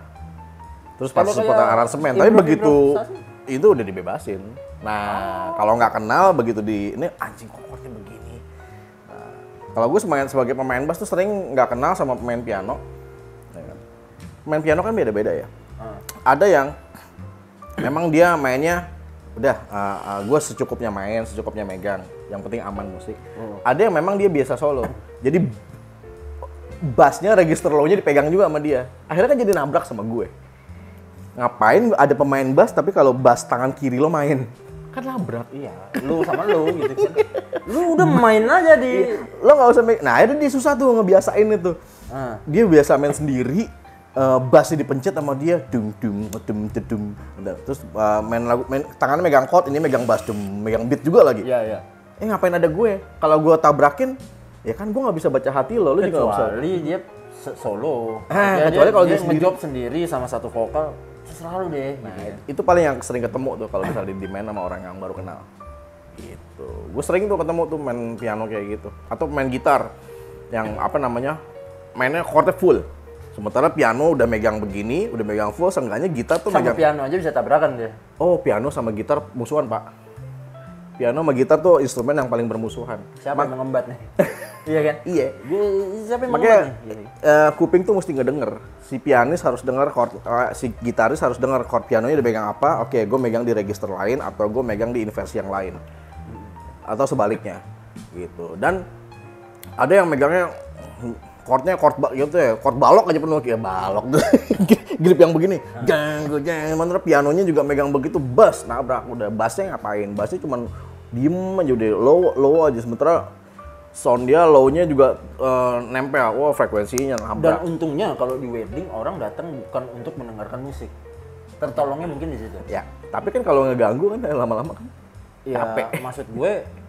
Terus pas seputar aransemen. Tapi begitu itu udah dibebasin. Nah, kalau nggak kenal begitu ini anjing kok chordnya begini. Nah, kalau gue sebagai pemain bass tuh sering nggak kenal sama pemain piano. Pemain piano kan beda-beda ya. Ada yang memang dia mainnya udah gue secukupnya main, secukupnya megang. Yang penting aman musik. Ada yang memang dia biasa solo. Jadi bassnya register low-nya dipegang juga sama dia. Akhirnya kan jadi nabrak sama gue. Ngapain ada pemain bass tapi kalau bass tangan kiri lo main kan nabrak. Iya, lu sama lu gitu kan. Lu udah main aja di lo nggak usah nah itu dia susah tuh ngebiasain itu. Dia biasa main sendiri, bassnya dipencet sama dia dung. Terus main tangannya megang chord, ini megang bass megang beat juga lagi. Iya. Ngapain ada gue? Kalau gue tabrakin ya kan gue nggak bisa baca hati lo juga nggak bisa. Kecuali dia solo. Kecuali kalau dia ngejob sendiri sama satu vokal, selalu deh. Nah, itu paling yang sering ketemu tuh kalau misalnya di main sama orang yang baru kenal. Gitu. Gue sering tuh ketemu tuh main piano kayak gitu. Atau main gitar yang mainnya chordnya full. Sementara piano udah megang begini, udah megang full, seenggaknya gitar tuh sama megang. Piano aja bisa tabrakan dia. Oh, piano sama gitar musuhan, Pak. Piano sama gitar tuh instrumen yang paling bermusuhan. Siapa yang mengembat nih? Iya kan? Iya. Siapa yang Makanya mengembat nih? kuping tuh mesti ngedenger. Si pianis harus denger chord, si gitaris harus denger chord pianonya dipegang apa. Oke, gue megang di register lain atau gue megang di inversi yang lain. Atau sebaliknya. Gitu. Dan ada yang megangnya chordnya chord gitu ya, chord balok aja penuh kayak balok. Grip yang begini. Jangan. Sementara pianonya juga megang begitu, bass nabrak udah. Bassnya ngapain? Bassnya cuman diem aja udah low aja. Sementara sound dia low-nya juga nempel. Wah, frekuensinya nabrak. Dan untungnya kalau di wedding orang datang bukan untuk mendengarkan musik. Tertolongnya mungkin di situ. Ya, tapi kan kalau ngeganggu kan lama-lama kan. Iya, capek.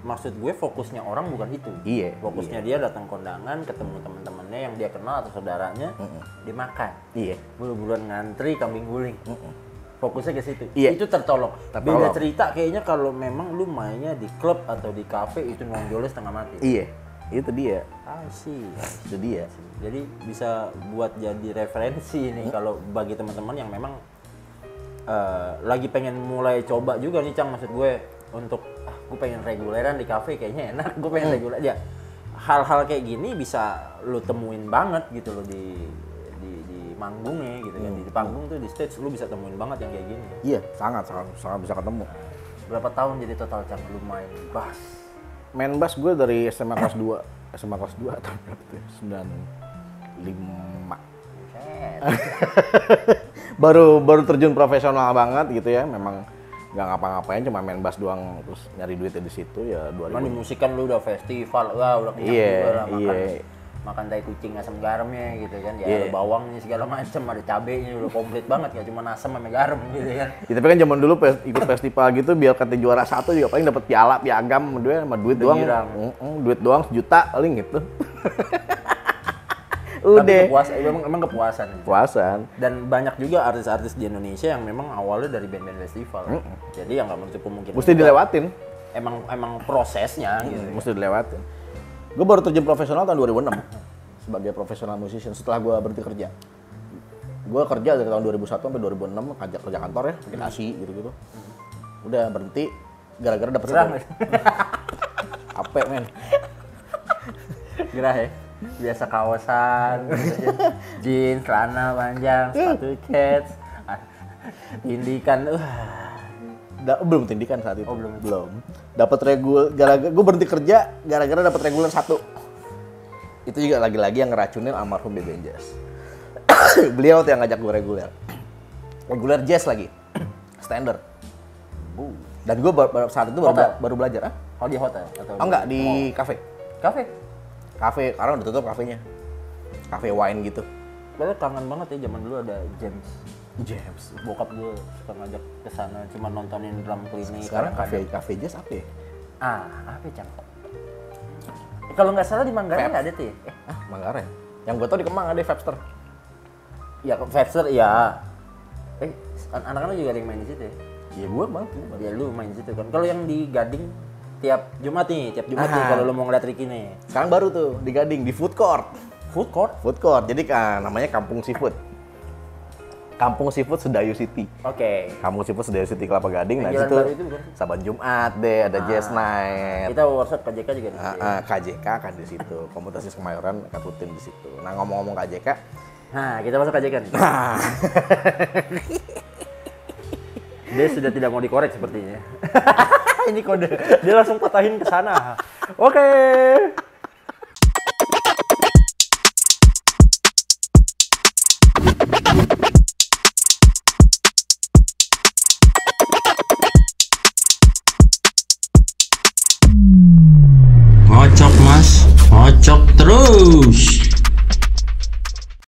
maksud gue fokusnya orang bukan itu. Iya. Fokusnya dia datang kondangan, ketemu teman-temannya yang dia kenal atau saudaranya, dimakan. Iya. Bulu-buluan ngantri, kambing guling. Fokusnya ke situ. Iya. Itu tertolong. Tertolong. Beda cerita kayaknya kalau memang lu mainnya di klub atau di kafe itu nonjolnya setengah mati. Iya. Itu dia. Sih. Itu dia. Jadi bisa buat jadi referensi nih kalau bagi teman-teman yang memang lagi pengen mulai coba juga nih Cang, maksud gue untuk gue pengen reguleran di kafe kayaknya enak, gue pengen reguler ya. Hal-hal kayak gini bisa lu temuin banget gitu loh di manggungnya gitu kan. Di panggung tuh di stage lu bisa temuin banget yang kayak gini. Iya, sangat bisa ketemu. Berapa tahun jadi total Cang lu main bass? Main bass gue dari SMA kelas 2 tahun berapa tuh? 5. Set. baru terjun profesional banget gitu ya, memang nggak ngapa-ngapain, cuma main bass doang, terus nyari duitnya di situ ya. Cuman di musik kan lu udah festival, wah udah kenyang Iya, juga lah iya. makan tai kucing asam garamnya gitu kan, ya Iya. ada bawangnya segala macem, ada cabenya udah komplit banget, gak cuma asam sama garam gitu kan. Ya, tapi kan zaman dulu ikut festival gitu biar kata juara 1 juga paling dapat piala, piagam, sama duit doang. girang. Duit doang 1 juta paling gitu. Tapi Udah. emang kepuasan. Puasan. Dan banyak juga artis-artis di Indonesia yang memang awalnya dari band-band festival. Jadi yang nggak menutup kemungkinan. Mesti juga. dilewatin. Emang prosesnya gitu. Mesti dilewatin. Gue baru terjun profesional tahun 2006 sebagai profesional musician setelah gue berhenti kerja. Gue kerja dari tahun 2001 sampai 2006 kerja kantor ya, bikin ASI gitu-gitu. Udah berhenti gara-gara dapet Gerah, satu. Ape men. Gerah ya. Biasa kaosan, jeans, celana panjang, sepatu kets, tindikan. Belum tindikan saat itu. Oh, belum. Dapat gara-gara gue berhenti kerja gara-gara dapat reguler 1. Itu juga lagi-lagi yang ngeracunin almarhum BBN Jazz. Beliau tuh yang ngajak gue reguler. Reguler jazz lagi. Standard. Dan gue saat itu baru belajar. Oh di hotel atau? Oh enggak, di kafe. Kafe. Kafe, karena udah tutup kafenya. Kafe wine gitu. Padahal kangen banget ya zaman dulu ada James. James. Bokap gue suka ngajak ke sana cuma nontonin drum clinic. Sekarang kadang-kadang. kafe jazz apa ya? Apa ya, Cang? Kalau nggak salah di Manggarai Vap. ada tuh ya? Manggarai. Yang gue tau di Kemang ada Vapster. Ya, Vapster ya. Anak-anak juga ada yang main di situ ya? Iya gue banget. Ya lu main di situ kan. Kalau yang di Gading tiap Jumat nih kalau lu mau ngeliat Ricky nih. Sekarang baru tuh di Gading, di food court. Food court? Food court, jadi kan namanya Kampung Seafood. Kampung Seafood Sedayu City. Oke. Kampung Seafood Sedayu City Kelapa Gading. Nah Jalan itu baru itu bukan? Saban Jumat deh, ada jazz night. Kita workshop KJK juga di situ. KJK kan di situ, Komunitas Kemayoran akan rutin di situ. Nah ngomong-ngomong KJK, Nah, kita masuk KJK nih. Dia sudah tidak mau dikorek sepertinya. Ini kode. Dia langsung patahin ke sana. Oke. Kocok mas, kocok terus.